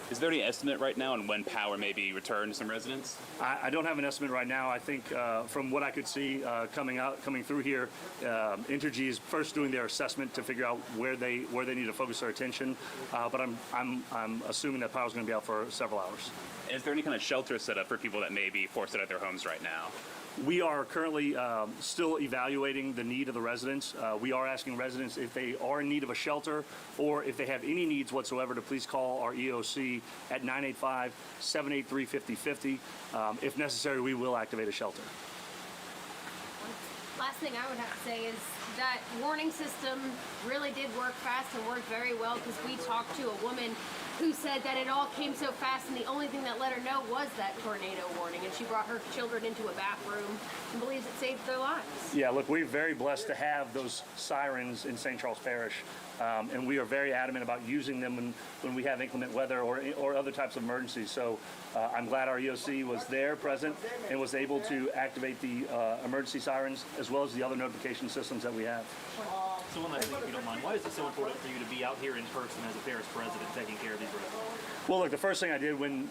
Is there any estimate right now on when power may be returned to some residents? I don't have an estimate right now. I think from what I could see coming through here, Entergy is first doing their assessment to figure out where they need to focus their attention. But I'm assuming that power is going to be out for several hours. Is there any kind of shelter set up for people that may be forced out of their homes right now? We are currently still evaluating the need of the residents. We are asking residents if they are in need of a shelter or if they have any needs whatsoever to please call our EOC at 985-783-5050. If necessary, we will activate a shelter. Last thing I would have to say is that warning system really did work fast and worked very well, because we talked to a woman who said that it all came so fast and the only thing that let her know was that tornado warning, and she brought her children into a bathroom and believes it saved their lives. Yeah, look, we're very blessed to have those sirens in St. Charles Parish, and we are very adamant about using them when we have inclement weather or other types of emergencies. So I'm glad our EOC was there, present, and was able to activate the emergency sirens as well as the other notification systems that we have. So one last thing, if you don't mind, why is it so important for you to be out here in person as a parish president taking care of these residents? Well, look, the first thing I did when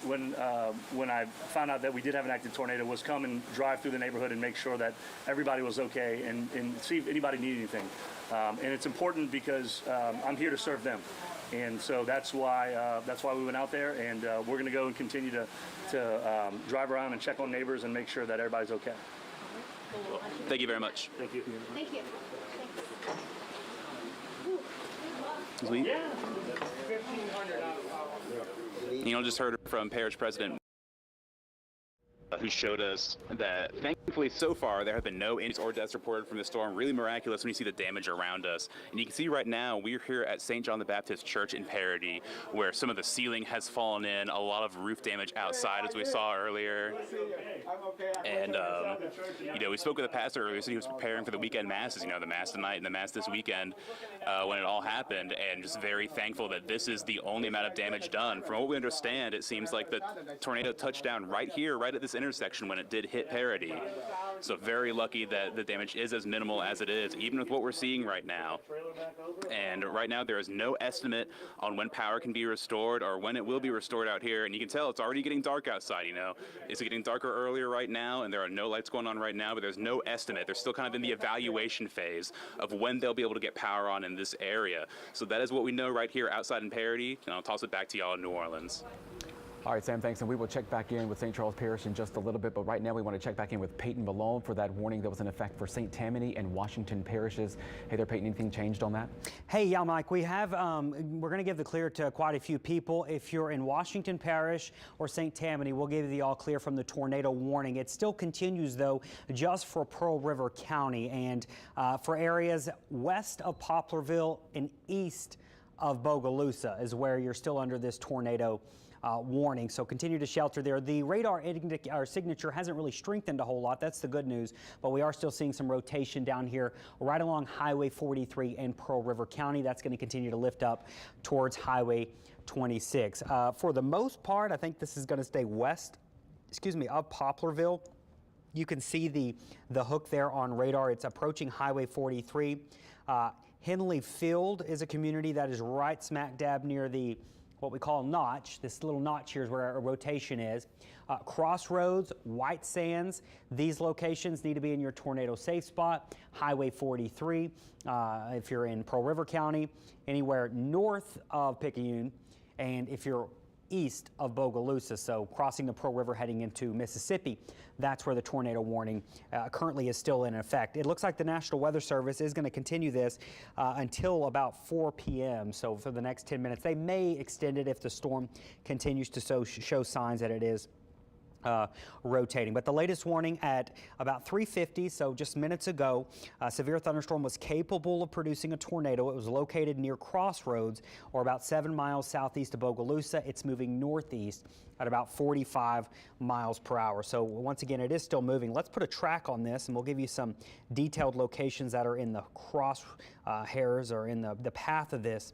I found out that we did have an active tornado was come and drive through the neighborhood and make sure that everybody was okay and see if anybody needed anything. And it's important because I'm here to serve them. And so that's why we went out there, and we're going to go and continue to drive around and check on neighbors and make sure that everybody's okay. Well, thank you very much. Thank you. Thank you. Sweet. Just heard from Parish President who showed us that thankfully so far there have been no injuries or deaths reported from the storm. Really miraculous when you see the damage around us. And you can see right now we're here at St. John the Baptist Church in Paradis, where some of the ceiling has fallen in, a lot of roof damage outside as we saw earlier. And we spoke with the pastor earlier, so he was preparing for the weekend masses, the mass tonight and the mass this weekend when it all happened, and just very thankful that this is the only amount of damage done. From what we understand, it seems like the tornado touched down right here, right at this intersection when it did hit Paradis. So very lucky that the damage is as minimal as it is, even with what we're seeing right now. And right now there is no estimate on when power can be restored or when it will be restored out here. And you can tell it's already getting dark outside, It's getting darker earlier right now, and there are no lights going on right now, but there's no estimate. They're still kind of in the evaluation phase of when they'll be able to get power on in this area. So that is what we know right here outside in Paradis, and I'll toss it back to y'all in New Orleans. All right, Sam, thanks. And we will check back in with St. Charles Parish in just a little bit. But right now, we want to check back in with Peyton Malone for that warning that was in effect for St. Tammany and Washington parishes. Hey there, Peyton, anything changed on that? Hey, yeah, Mike, we have, we're going to give the clear to quite a few people. If you're in Washington Parish or St. Tammany, we'll give you the all clear from the tornado warning. It still continues, though, just for Pearl River County and for areas west of Poplarville and east of Bogalusa is where you're still under this tornado warning. So continue to shelter there. The radar signature hasn't really strengthened a whole lot. That's the good news. But we are still seeing some rotation down here right along Highway 43 in Pearl River County. That's going to continue to lift up towards Highway 26. For the most part, I think this is going to stay west, of Poplarville. You can see the hook there on radar. It's approaching Highway 43. Henley Field is a community that is right smack dab near the what we call notch. This little notch here is where a rotation is. Crossroads, White Sands, these locations need to be in your tornado safe spot. Highway 43, if you're in Pearl River County, anywhere north of Picayune, and if you're east of Bogalusa, so crossing the Pearl River heading into Mississippi, that's where the tornado warning currently is still in effect. It looks like the National Weather Service is going to continue this until about 4 p.m. So for the next 10 minutes, they may extend it if the storm continues to show signs that it is rotating. But the latest warning at about 3:50, so just minutes ago, a severe thunderstorm was capable of producing a tornado. It was located near Crossroads, or about 7 miles southeast of Bogalusa. It's moving northeast at about 45 miles per hour. So once again, it is still moving. Let's put a track on this, and we'll give you some detailed locations that are in the crosshairs or in the path of this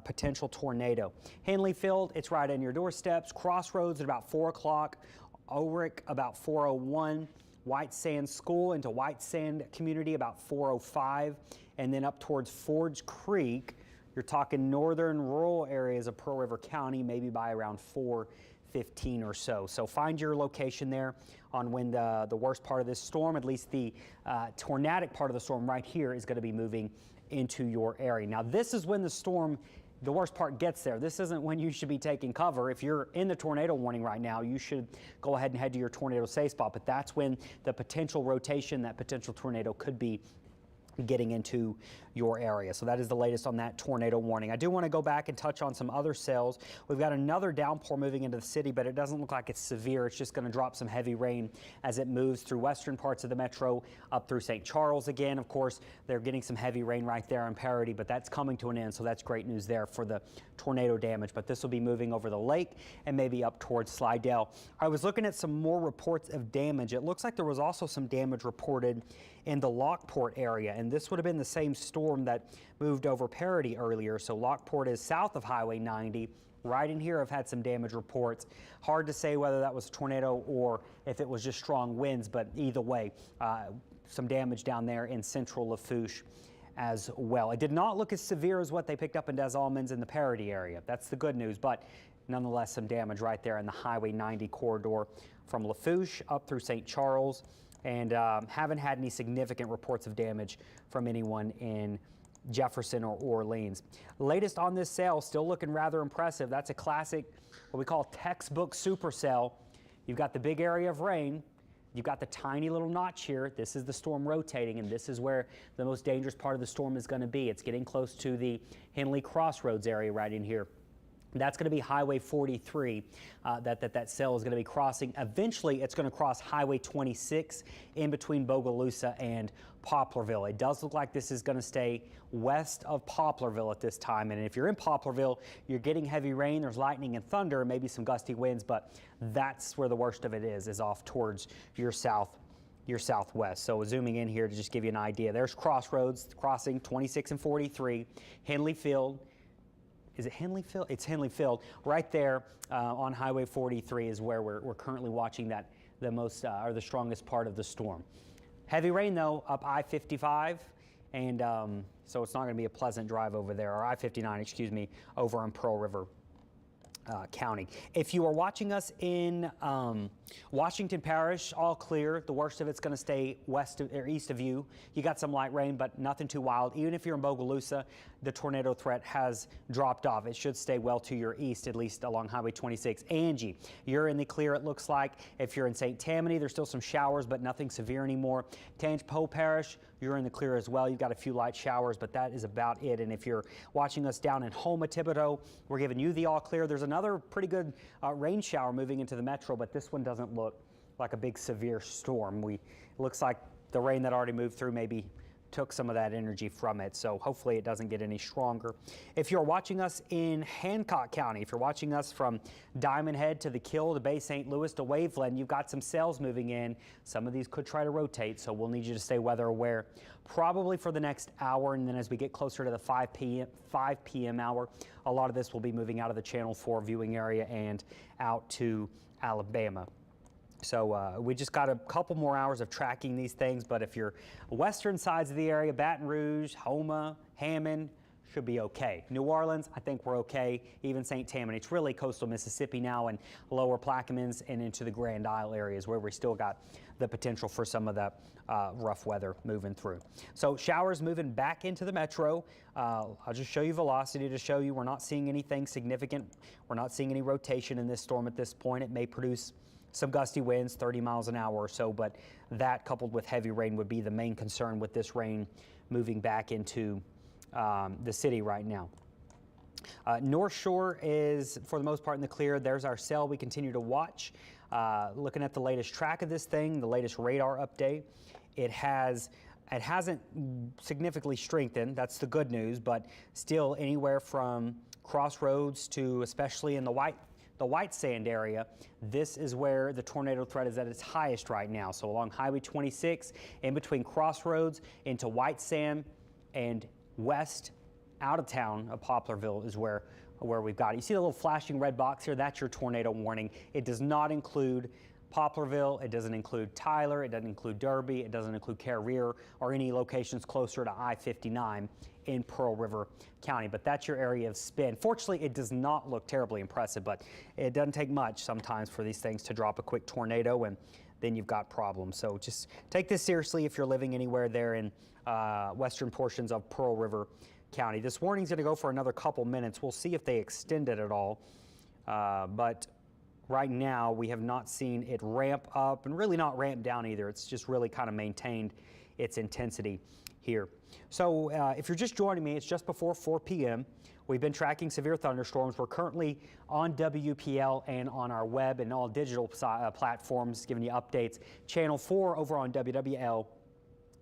potential tornado. Henley Field, it's right on your doorsteps. Crossroads at about 4 o'clock. Orick about 4:01. White Sand School into White Sand Community about 4:05. And then up towards Forge Creek, you're talking northern rural areas of Pearl River County, maybe by around 4:15 or so. So find your location there on when the worst part of this storm, at least the tornadic part of the storm right here, is going to be moving into your area. Now this is when the worst part gets there. This isn't when you should be taking cover. If you're in the tornado warning right now, you should go ahead and head to your tornado safe spot, but that's when the potential rotation, that potential tornado could be getting into your area. So that is the latest on that tornado warning. I do want to go back and touch on some other cells. We've got another downpour moving into the city, but it doesn't look like it's severe. It's just going to drop some heavy rain as it moves through western parts of the metro up through St. Charles again. Of course, they're getting some heavy rain right there in Paradis, but that's coming to an end, so that's great news there for the tornado damage. But this will be moving over the lake and maybe up towards Slidell. I was looking at some more reports of damage. It looks like there was also some damage reported in the Lockport area, and this would have been the same storm that moved over Paradis earlier. So Lockport is south of Highway 90. Right in here, I've had some damage reports. Hard to say whether that was a tornado or if it was just strong winds, but either way, some damage down there in central Lafourche as well. It did not look as severe as what they picked up in Des Allemands in the Paradis area. That's the good news, but nonetheless, some damage right there in the Highway 90 corridor from Lafourche up through St. Charles. And haven't had any significant reports of damage from anyone in Jefferson or Orleans. Latest on this cell, still looking rather impressive. That's a classic, what we call textbook supercell. You've got the big area of rain. You've got the tiny little notch here. This is the storm rotating, and this is where the most dangerous part of the storm is going to be. It's getting close to the Henley Crossroads area right in here. That's going to be Highway 43 that cell is going to be crossing. Eventually, it's going to cross Highway 26 in between Bogalusa and Poplarville. It does look like this is going to stay west of Poplarville at this time. And if you're in Poplarville, you're getting heavy rain. There's lightning and thunder, maybe some gusty winds, but that's where the worst of it is off towards your southwest. So zooming in here to just give you an idea. There's Crossroads crossing 26 and 43, Henley Field. Is it Henley Field? It's Henley Field. Right there on Highway 43 is where we're currently watching the strongest part of the storm. Heavy rain though up I-55, and so it's not going to be a pleasant drive over there, or I-59, excuse me, over in Pearl River County. If you are watching us in Washington Parish, all clear. The worst of it's going to stay east of you. You got some light rain, but nothing too wild. Even if you're in Bogalusa, the tornado threat has dropped off. It should stay well to your east, at least along Highway 26. Angie, you're in the clear, it looks like. If you're in St. Tammany, there's still some showers, but nothing severe anymore. Tangipahoa Parish, you're in the clear as well. You've got a few light showers, but that is about it. And if you're watching us down in Houma, Thibodaux, we're giving you the all clear. There's another pretty good rain shower moving into the metro, but this one doesn't look like a big severe storm. It looks like the rain that already moved through maybe took some of that energy from it, so hopefully it doesn't get any stronger. If you're watching us in Hancock County, if you're watching us from Diamond Head to the Kill to Bay St. Louis to Waveland, you've got some cells moving in. Some of these could try to rotate, so we'll need you to stay weather aware probably for the next hour, and then as we get closer to the 5 p.m. hour, a lot of this will be moving out of the Channel 4 viewing area and out to Alabama. So we just got a couple more hours of tracking these things, but if you're western sides of the area, Baton Rouge, Houma, Hammond, should be okay. New Orleans, I think we're okay. Even St. Tammany. It's really coastal Mississippi now, and lower Plaquemines and into the Grand Isle areas where we still got the potential for some of that rough weather moving through. So showers moving back into the metro. I'll just show you velocity to show you we're not seeing anything significant. We're not seeing any rotation in this storm at this point. It may produce some gusty winds, 30 miles an hour or so, but that coupled with heavy rain would be the main concern with this rain moving back into the city right now. North Shore is, for the most part, in the clear. There's our cell we continue to watch. Looking at the latest track of this thing, the latest radar update, it hasn't significantly strengthened. That's the good news, but still anywhere from Crossroads to, especially in the White Sand area, this is where the tornado threat is at its highest right now. So along Highway 26, in between Crossroads into White Sand and west out of town of Poplarville is where we've got it. You see the little flashing red box here? That's your tornado warning. It does not include Poplarville, it doesn't include Tyler, it doesn't include Derby, it doesn't include Carrier or any locations closer to I-59 in Pearl River County, but that's your area of spin. Fortunately, it does not look terribly impressive, but it doesn't take much sometimes for these things to drop a quick tornado, and then you've got problems. So just take this seriously if you're living anywhere there in western portions of Pearl River County. This warning's going to go for another couple minutes. We'll see if they extend it at all, but right now we have not seen it ramp up and really not ramp down either. It's just really kind of maintained its intensity here. So if you're just joining me, it's just before 4 p.m. We've been tracking severe thunderstorms. We're currently on WPL and on our web and all digital platforms giving you updates. Channel 4 over on WWL,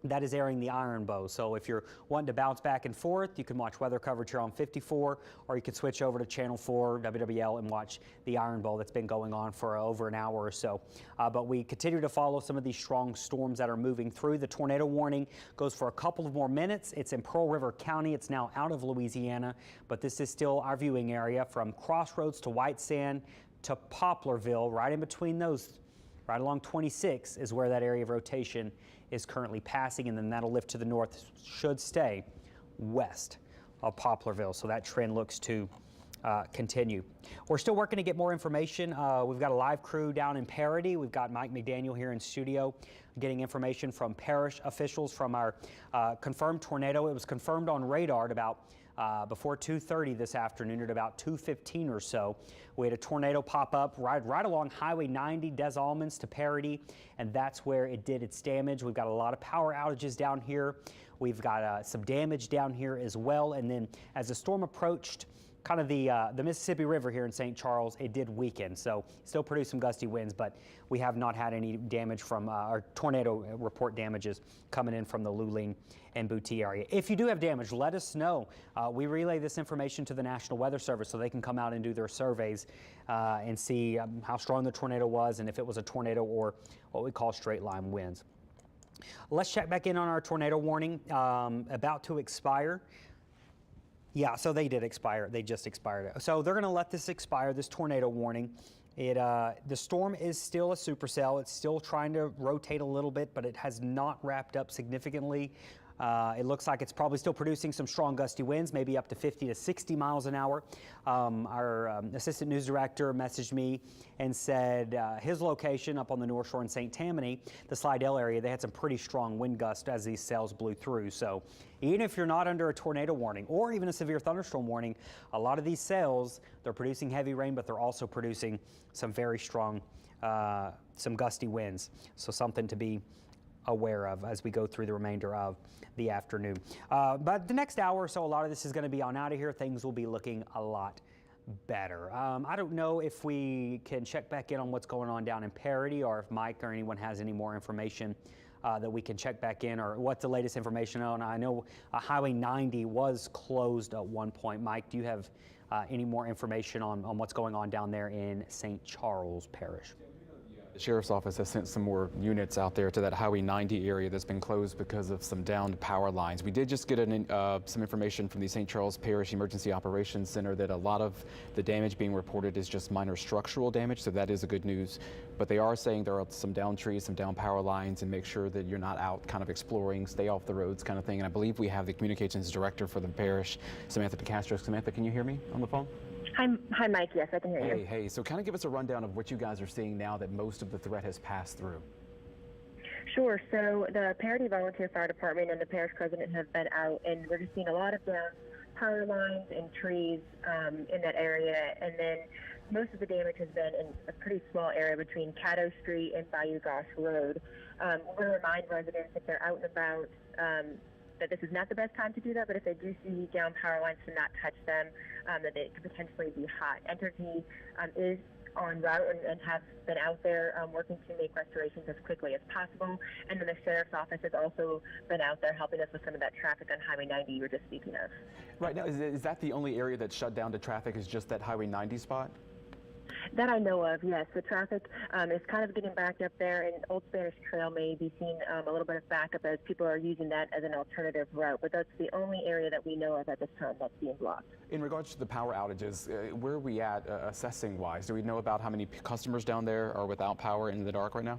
that is airing the Iron Bow. So if you're wanting to bounce back and forth, you can watch weather coverage here on 54, or you can switch over to Channel 4, WWL, and watch the Iron Bow that's been going on for over an hour or so. But we continue to follow some of these strong storms that are moving through. The tornado warning goes for a couple of more minutes. It's in Pearl River County. It's now out of Louisiana, but this is still our viewing area from Crossroads to White Sand to Poplarville. Right in between those, right along 26 is where that area of rotation is currently passing, and then that'll lift to the north, should stay west of Poplarville. So that trend looks to continue. We're still working to get more information. We've got a live crew down in Paradis. We've got Mike McDaniel here in studio getting information from Parish officials from our confirmed tornado. It was confirmed on radar at about before 2:30 this afternoon at about 2:15 or so. We had a tornado pop up right along Highway 90, Des Allemands to Paradis, and that's where it did its damage. We've got a lot of power outages down here. We've got some damage down here as well. And then as the storm approached kind of the Mississippi River here in St. Charles, it did weaken. So still produced some gusty winds, but we have not had any damage from our tornado report damages coming in from the Luling and Booty area. If you do have damage, let us know. We relay this information to the National Weather Service so they can come out and do their surveys and see how strong the tornado was and if it was a tornado or what we call straight line winds. Let's check back in on our tornado warning about to expire. Yeah, so they did expire. They just expired it. So they're going to let this expire, this tornado warning. The storm is still a supercell. It's still trying to rotate a little bit, but it has not wrapped up significantly. It looks like it's probably still producing some strong gusty winds, maybe up to 50 to 60 miles an hour. Our assistant news director messaged me and said his location up on the North Shore in St. Tammany, the Slidell area, they had some pretty strong wind gusts as these cells blew through. So even if you're not under a tornado warning or even a severe thunderstorm warning, a lot of these cells, they're producing heavy rain, but they're also producing some very strong, some gusty winds. So something to be aware of as we go through the remainder of the afternoon. But the next hour or so, a lot of this is going to be on out of here. Things will be looking a lot better. I don't know if we can check back in on what's going on down in Paradis, or if Mike or anyone has any more information that we can check back in, or what the latest information on. I know Highway 90 was closed at one point. Mike, do you have any more information on what's going on down there in St. Charles Parish? The Sheriff's Office has sent some more units out there to that Highway 90 area that's been closed because of some downed power lines. We did just get some information from the St. Charles Parish Emergency Operations Center that a lot of the damage being reported is just minor structural damage, so that is a good news. But they are saying there are some downed trees, some downed power lines, and make sure that you're not out kind of exploring, stay off the roads kind of thing. And I believe we have the communications director for the parish, Samantha DeCastro. Samantha, can you hear me on the phone? Hi, Mike. Yes, I can hear you. Hey. So kind of give us a rundown of what you guys are seeing now that most of the threat has passed through. Sure. So the Paradis Volunteer Fire Department and the parish president have been out, and we're just seeing a lot of down power lines and trees in that area. And then most of the damage has been in a pretty small area between Caddo Street and Bayou Gosh Road. We want to remind residents if they're out and about that this is not the best time to do that, but if they do see down power lines, to not touch them, that it could potentially be hot. Entergy is en route and have been out there working to make restorations as quickly as possible. And then the Sheriff's Office has also been out there helping us with some of that traffic on Highway 90 you were just speaking of. Right now, is that the only area that's shut down to traffic, is just that Highway 90 spot? That I know of, yes. The traffic is kind of getting backed up there, and Old Spanish Trail may be seeing a little bit of backup as people are using that as an alternative route, but that's the only area that we know of at this time that's being blocked. In regards to the power outages, where are we at assessing-wise? Do we know about how many customers down there are without power in the dark right now?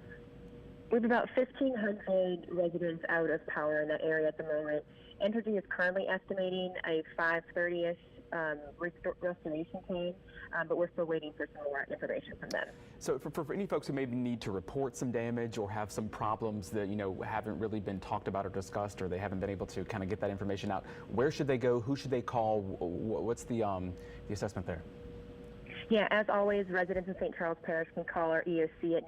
We have about 1,500 residents out of power in that area at the moment. Entergy is currently estimating a 5:30-ish restoration time, but we're still waiting for some more information from them. So for any folks who maybe need to report some damage or have some problems that, you know, haven't really been talked about or discussed, or they haven't been able to kind of get that information out, where should they go? Who should they call? What's the assessment there? Yeah, as always, residents in St. Charles Parish can call our EOC at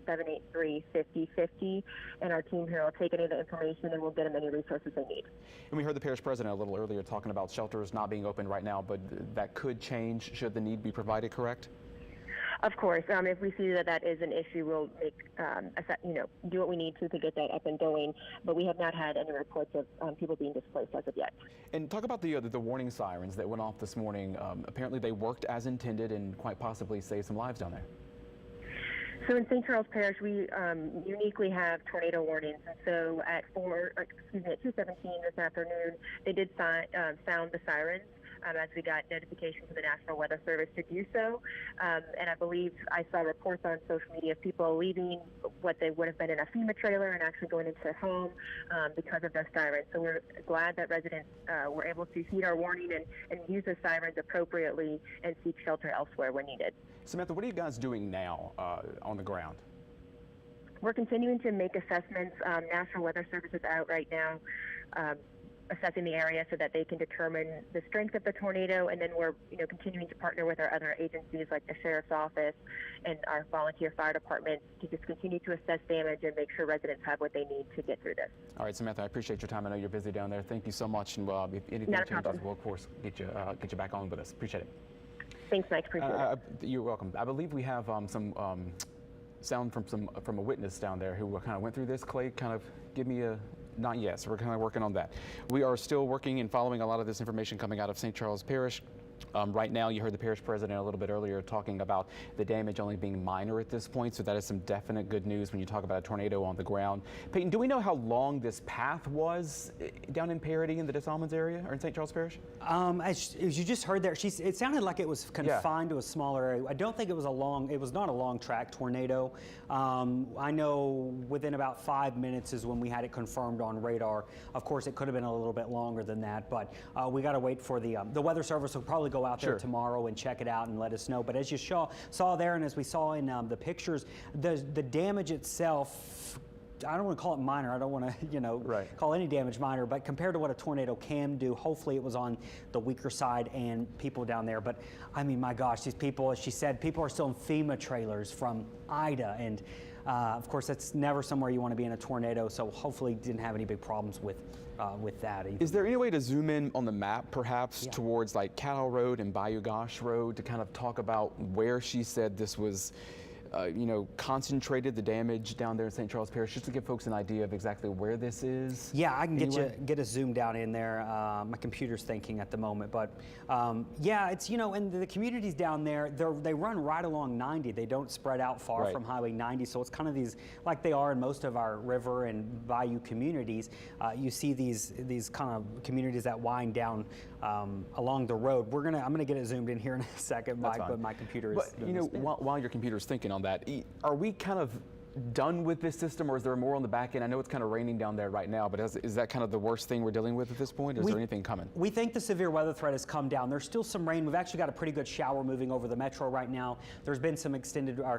985-783-5050, and our team here will take any of the information and we'll get them any resources they need. And we heard the parish president a little earlier talking about shelters not being open right now, but that could change should the need be provided, correct? Of course, if we see that that is an issue, we'll make, do what we need to get that up and going. But we have not had any reports of people being displaced as of yet. And talk about the warning sirens that went off this morning. Apparently they worked as intended and quite possibly saved some lives down there. So in St. Charles Parish, we uniquely have tornado warnings. And so at 2:17 this afternoon, they did sound the sirens. As we got notification from the National Weather Service to do so. And I believe I saw reports on social media of people leaving what they would have been in a FEMA trailer and actually going into their home because of those sirens. So we're glad that residents were able to heed our warning and use the sirens appropriately and seek shelter elsewhere when needed. Samantha, what are you guys doing now on the ground? We're continuing to make assessments. National Weather Service is out right now assessing the area so that they can determine the strength of the tornado, and then we're continuing to partner with our other agencies like the sheriff's office and our volunteer fire departments to just continue to assess damage and make sure residents have what they need to get through this. All right, Samantha, I appreciate your time. I know you're busy down there. Thank you so much, and if anything changes, we'll of course get you back on with us. Appreciate it. Thanks, Mike. Appreciate it. You're welcome. I believe we have some sound from a witness down there who kind of went through this. Clay, kind of give me a. Not yet, so we're kind of working on that. We are still working and following a lot of this information coming out of St. Charles Parish. Right now, you heard the parish president a little bit earlier talking about the damage only being minor at this point, so that is some definite good news when you talk about a tornado on the ground. Peyton, do we know how long this path was down in Paradis in the Des Allemands area or in St. Charles Parish? As you just heard there, it sounded like it was confined to a smaller area. I don't think it was not a long track tornado. I know within about 5 minutes is when we had it confirmed on radar. Of course, it could have been a little bit longer than that, but we got to wait for the weather service will probably go out there tomorrow and check it out and let us know. But as you saw there, and as we saw in the pictures, the damage itself, I don't want to call it minor. I don't want to, call any damage minor. But compared to what a tornado can do, hopefully it was on the weaker side and people down there. But I mean, my gosh, these people, as she said, people are still in FEMA trailers from Ida, and of course, that's never somewhere you want to be in a tornado. So hopefully, didn't have any big problems with that. Either. Is there any way to zoom in on the map, perhaps, towards like Cattle Road and Bayou Gauche Road to kind of talk about where she said this was, concentrated the damage down there in St. Charles Parish, just to give folks an idea of exactly where this is? Yeah, I can get a zoom down in there. My computer's thinking at the moment, but yeah, it's and the communities down there, they run right along 90. They don't spread out far from Highway 90, so it's kind of these, like they are in most of our river and bayou communities. You see these kind of communities that wind down along the road. I'm gonna get it zoomed in here in a second, Mike, but my computer is. But while your computer's thinking on that, are we kind of done with this system, or is there more on the back end? I know it's kind of raining down there right now, but is that kind of the worst thing we're dealing with at this point? Or is there anything coming? We think the severe weather threat has come down. There's still some rain. We've actually got a pretty good shower moving over the metro right now. There's been some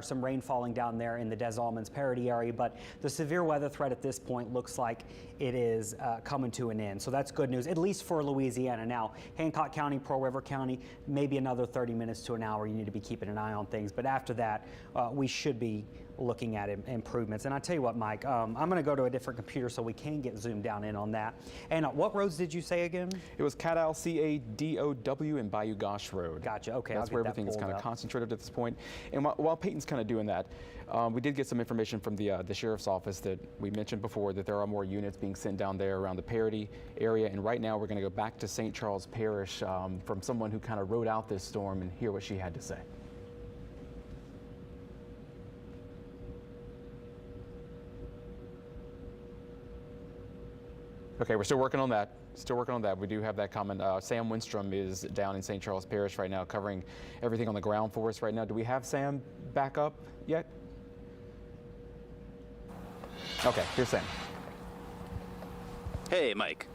some rain falling down there in the Des Allemands Paradis area, but the severe weather threat at this point looks like it is coming to an end. So that's good news, at least for Louisiana. Now, Hancock County, Pearl River County, maybe another 30 minutes to an hour. You need to be keeping an eye on things. But after that, we should be looking at improvements. And I tell you what, Mike, I'm going to go to a different computer so we can get zoomed down in on that. And what roads did you say again? It was Caddow, C-A-D-O-W, and Bayou Gauche Road. Gotcha. Okay, that's where everything is kind of concentrated at this point. And while Peyton's kind of doing that, we did get some information from the sheriff's office that we mentioned before, that there are more units being sent down there around the Paradis area. And right now we're going to go back to St. Charles Parish from someone who kind of rode out this storm and hear what she had to say. Okay, we're still working on that. We do have that comment. Sam Winstrom is down in St. Charles Parish right now, covering everything on the ground for us right now. Do we have Sam back up yet? Okay, here's Sam. Hey, Mike.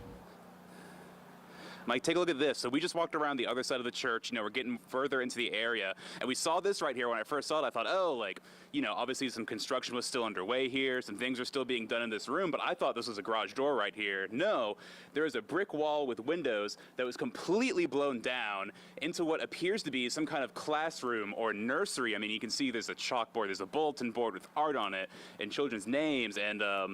Mike, take a look at this. So we just walked around the other side of the church. We're getting further into the area, and we saw this right here. When I first saw it, I thought, oh, obviously some construction was still underway here. Some things are still being done in this room, but I thought this was a garage door right here. No, there is a brick wall with windows that was completely blown down into what appears to be some kind of classroom or nursery. I mean, you can see there's a chalkboard, there's a bulletin board with art on it and children's names, and a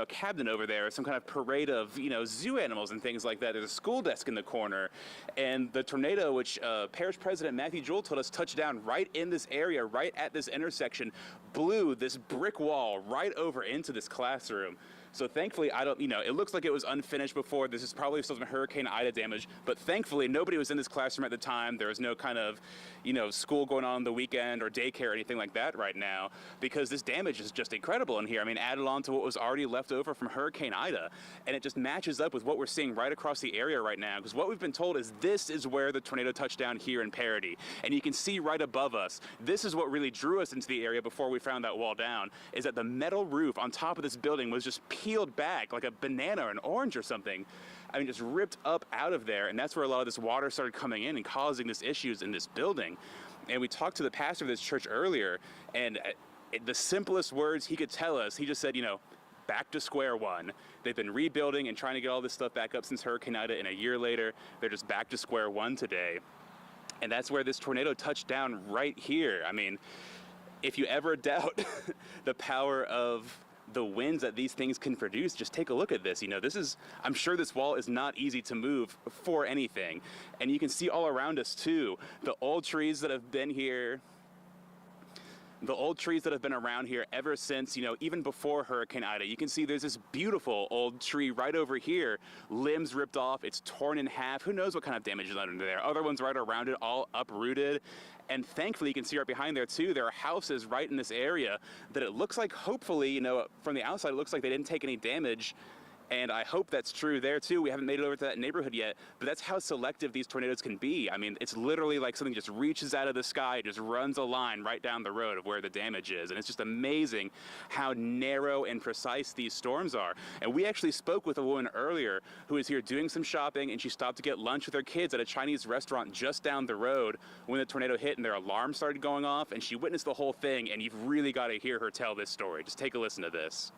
cabinet over there, some kind of parade of zoo animals and things like that. There's a school desk in the corner, and the tornado, which Parish President Matthew Jewell told us touched down right in this area, right at this intersection, blew this brick wall right over into this classroom. So thankfully, it looks like it was unfinished before. This is probably still some Hurricane Ida damage, but thankfully nobody was in this classroom at the time. There was no kind of, school going on the weekend or daycare or anything like that right now, because this damage is just incredible in here. I mean, added on to what was already left over from Hurricane Ida, and it just matches up with what we're seeing right across the area right now, because what we've been told is this is where the tornado touched down here in Paradis. And you can see right above us, this is what really drew us into the area before we found that wall down, is that the metal roof on top of this building was just peeled back like a banana or an orange or something. I mean, just ripped up out of there, and that's where a lot of this water started coming in and causing these issues in this building. And we talked to the pastor of this church earlier, and the simplest words he could tell us, he just said, back to square one. They've been rebuilding and trying to get all this stuff back up since Hurricane Ida, and a year later, they're just back to square one today. And that's where this tornado touched down right here. I mean, if you ever doubt the power of the winds that these things can produce, just take a look at this. You know, I'm sure this wall is not easy to move for anything. And you can see all around us too, the old trees that have been here, the old trees that have been around here ever since, you know, even before Hurricane Ida. You can see there's this beautiful old tree right over here, limbs ripped off, it's torn in half. Who knows what kind of damage is under there? Other ones right around it, all uprooted. And thankfully, you can see right behind there too, there are houses right in this area that it looks like, hopefully, you know, from the outside, it looks like they didn't take any damage. And I hope that's true there too. We haven't made it over to that neighborhood yet, but that's how selective these tornadoes can be. I mean, it's literally like something just reaches out of the sky, just runs a line right down the road of where the damage is. And it's just amazing how narrow and precise these storms are. And we actually spoke with a woman earlier who was here doing some shopping, and she stopped to get lunch with her kids at a Chinese restaurant just down the road when the tornado hit and their alarm started going off, and she witnessed the whole thing. And you've really got to hear her tell this story. Just take a listen to this.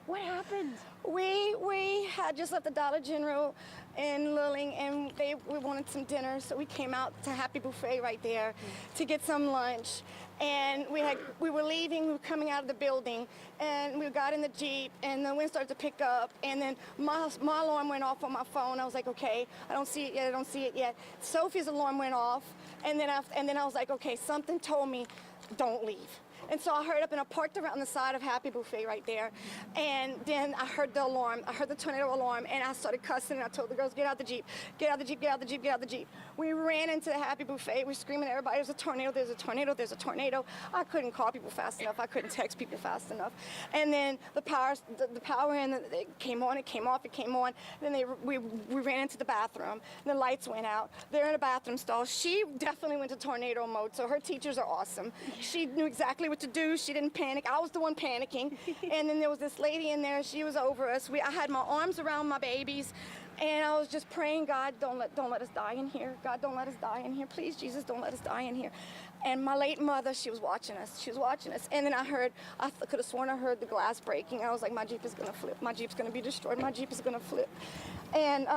What happened? We had just left the Dollar General in Lilling, and we wanted some dinner, so we came out to Happy Buffet right there to get some lunch. And we were leaving, we were coming out of the building, and we got in the Jeep, and the wind started to pick up, and then my alarm went off on my phone. I was like, okay, I don't see it yet. Sophie's alarm went off, and then I was like, okay, something told me, don't leave. And so I hurried up and I parked around the side of Happy Buffet right there. And then I heard the alarm. I heard the tornado alarm, and I started cussing, and I told the girls, get out the Jeep, get out the Jeep, get out the Jeep, get out the Jeep. We ran into the Happy Buffet. We're screaming at everybody, there's a tornado, there's a tornado, there's a tornado. I couldn't call people fast enough. I couldn't text people fast enough. And then the power and it came on, it came off, it came on. Then we ran into the bathroom. The lights went out. They're in a bathroom stall. She definitely went to tornado mode, so her teachers are awesome. She knew exactly what to do. She didn't panic. I was the one panicking. And then there was this lady in there. She was over us. I had my arms around my babies, and I was just praying, God, don't let us die in here. God, don't let us die in here. Please, Jesus, don't let us die in here. And my late mother, she was watching us. She was watching us. And then I could have sworn I heard the glass breaking. I was like, my Jeep is going to flip. My Jeep's going to be destroyed. My Jeep is going to flip. And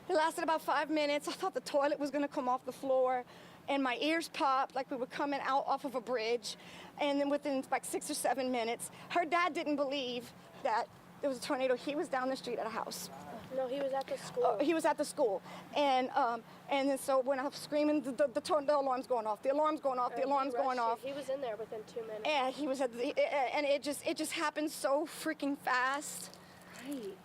it lasted about 5 minutes. I thought the toilet was going to come off the floor. And my ears popped like we were coming out off of a bridge. And then within like 6 or 7 minutes, her dad didn't believe that there was a tornado. He was down the street at a house. No, he was at the school. He was at the school. And then so when I was screaming, the alarm's going off. The alarm's going off. The alarm's going off. He was in there within 2 minutes. And he was and it just happened so freaking fast. Right.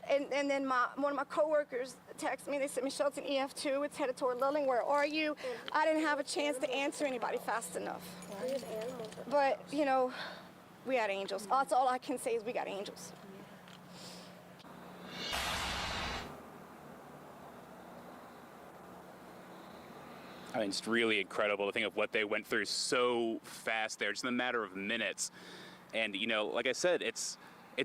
And then one of my coworkers texted me. They said, Michelle, it's an EF2. It's headed toward Lilling. Where are you? I didn't have a chance to answer anybody fast enough. There's animals. But, you know, we had angels. That's all I can say is we got angels. I mean, it's really incredible to think of what they went through so fast there, just in a matter of minutes. And, you know, like I said, it's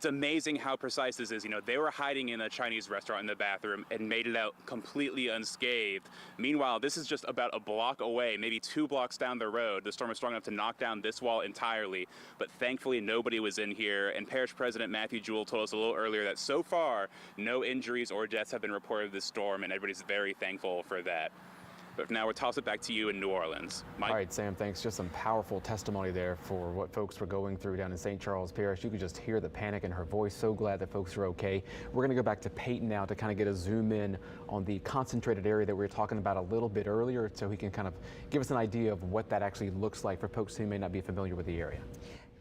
amazing how precise this is. You know, they were hiding in a Chinese restaurant in the bathroom and made it out completely unscathed. Meanwhile, this is just about a block away, maybe 2 blocks down the road. The storm was strong enough to knock down this wall entirely, but thankfully nobody was in here. And Parish President Matthew Jewell told us a little earlier that so far, no injuries or deaths have been reported of this storm, and everybody's very thankful for that. But for now, we'll toss it back to you in New Orleans. Mike? All right, Sam, thanks. Just some powerful testimony there for what folks were going through down in St. Charles Parish. You could just hear the panic in her voice. So glad that folks are okay. We're going to go back to Peyton now to kind of get a zoom in on the concentrated area that we were talking about a little bit earlier, so he can kind of give us an idea of what that actually looks like for folks who may not be familiar with the area.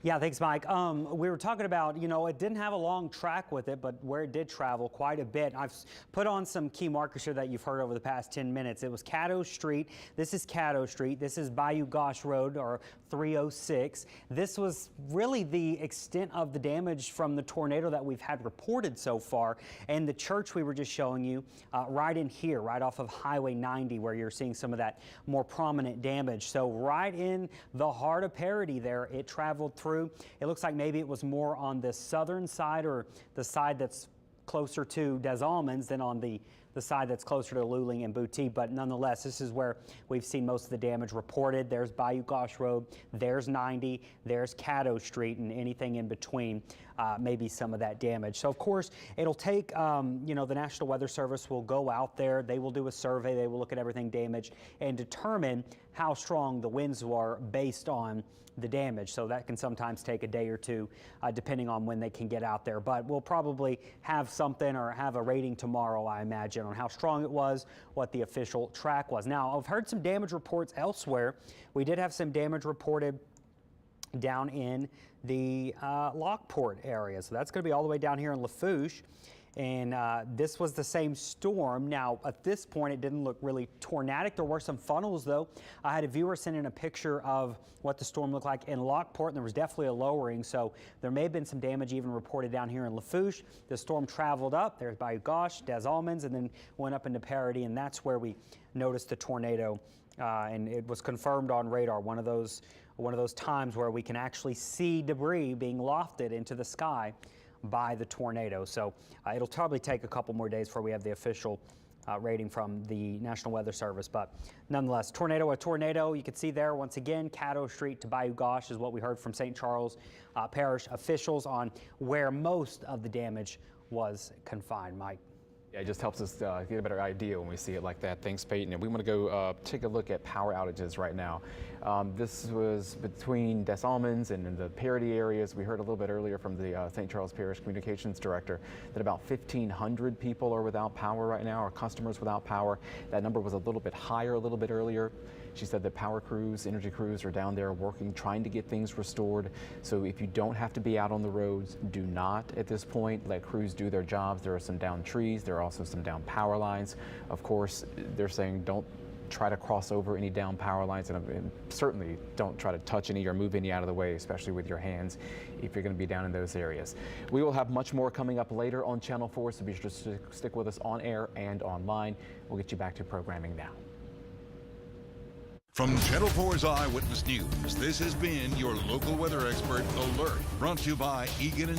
Yeah, thanks, Mike. We were talking about, you know, it didn't have a long track with it, but where it did travel quite a bit. I've put on some key markers here that you've heard over the past 10 minutes. It was Caddo Street. This is Caddo Street. This is Bayou Gauche Road, or 306. This was really the extent of the damage from the tornado that we've had reported so far. And the church we were just showing you right in here, right off of Highway 90, where you're seeing some of that more prominent damage. So right in the heart of Paradis there, it traveled through. It looks like maybe it was more on the southern side, or the side that's closer to Des Allemands, than on the the side that's closer to Luling and Boutique, but nonetheless, this is where we've seen most of the damage reported. There's Bayou Gauche Road, there's 90, there's Caddo Street, and anything in between, maybe some of that damage. So of course, it'll take, you know, the National Weather Service will go out there, they will do a survey, they will look at everything damaged and determine how strong the winds were based on the damage. So that can sometimes take a day or two, depending on when they can get out there. But we'll probably have something or have a rating tomorrow, I imagine, on how strong it was, what the official track was. Now, I've heard some damage reports elsewhere. We did have some damage reported down in the Lockport area. So that's going to be all the way down here in Lafourche. And this was the same storm. Now, at this point, it didn't look really tornadic. There were some funnels, though. I had a viewer send in a picture of what the storm looked like in Lockport, and there was definitely a lowering. So there may have been some damage even reported down here in Lafourche. The storm traveled up. There's Bayou Gauche, Des Allemands, and then went up into Paradis, and that's where we noticed the tornado. And it was confirmed on radar, one of those times where we can actually see debris being lofted into the sky by the tornado. So it'll probably take a couple more days before we have the official rating from the National Weather Service. But nonetheless, tornado a tornado. You can see there once again, Caddo Street to Bayou Gauche is what we heard from St. Charles Parish officials on where most of the damage was confined. Mike. Yeah, it just helps us get a better idea when we see it like that. Thanks, Peyton. And we want to go take a look at power outages right now. This was between Des Allemands and in the Paradis areas. We heard a little bit earlier from the St. Charles Parish Communications Director that about 1,500 people are without power right now, or customers without power. That number was a little bit higher a little bit earlier. She said that power crews, energy crews are down there working, trying to get things restored. So if you don't have to be out on the roads, do not at this point. Let crews do their jobs. There are some downed trees. There are also some downed power lines. Of course, they're saying don't try to cross over any down power lines, and certainly don't try to touch any or move any out of the way, especially with your hands, if you're going to be down in those areas. We will have much more coming up later on Channel 4, so be sure to stick with us on air and online. We'll get you back to programming now. From Channel 4's Eyewitness News, this has been your local weather expert alert, brought to you by Egan &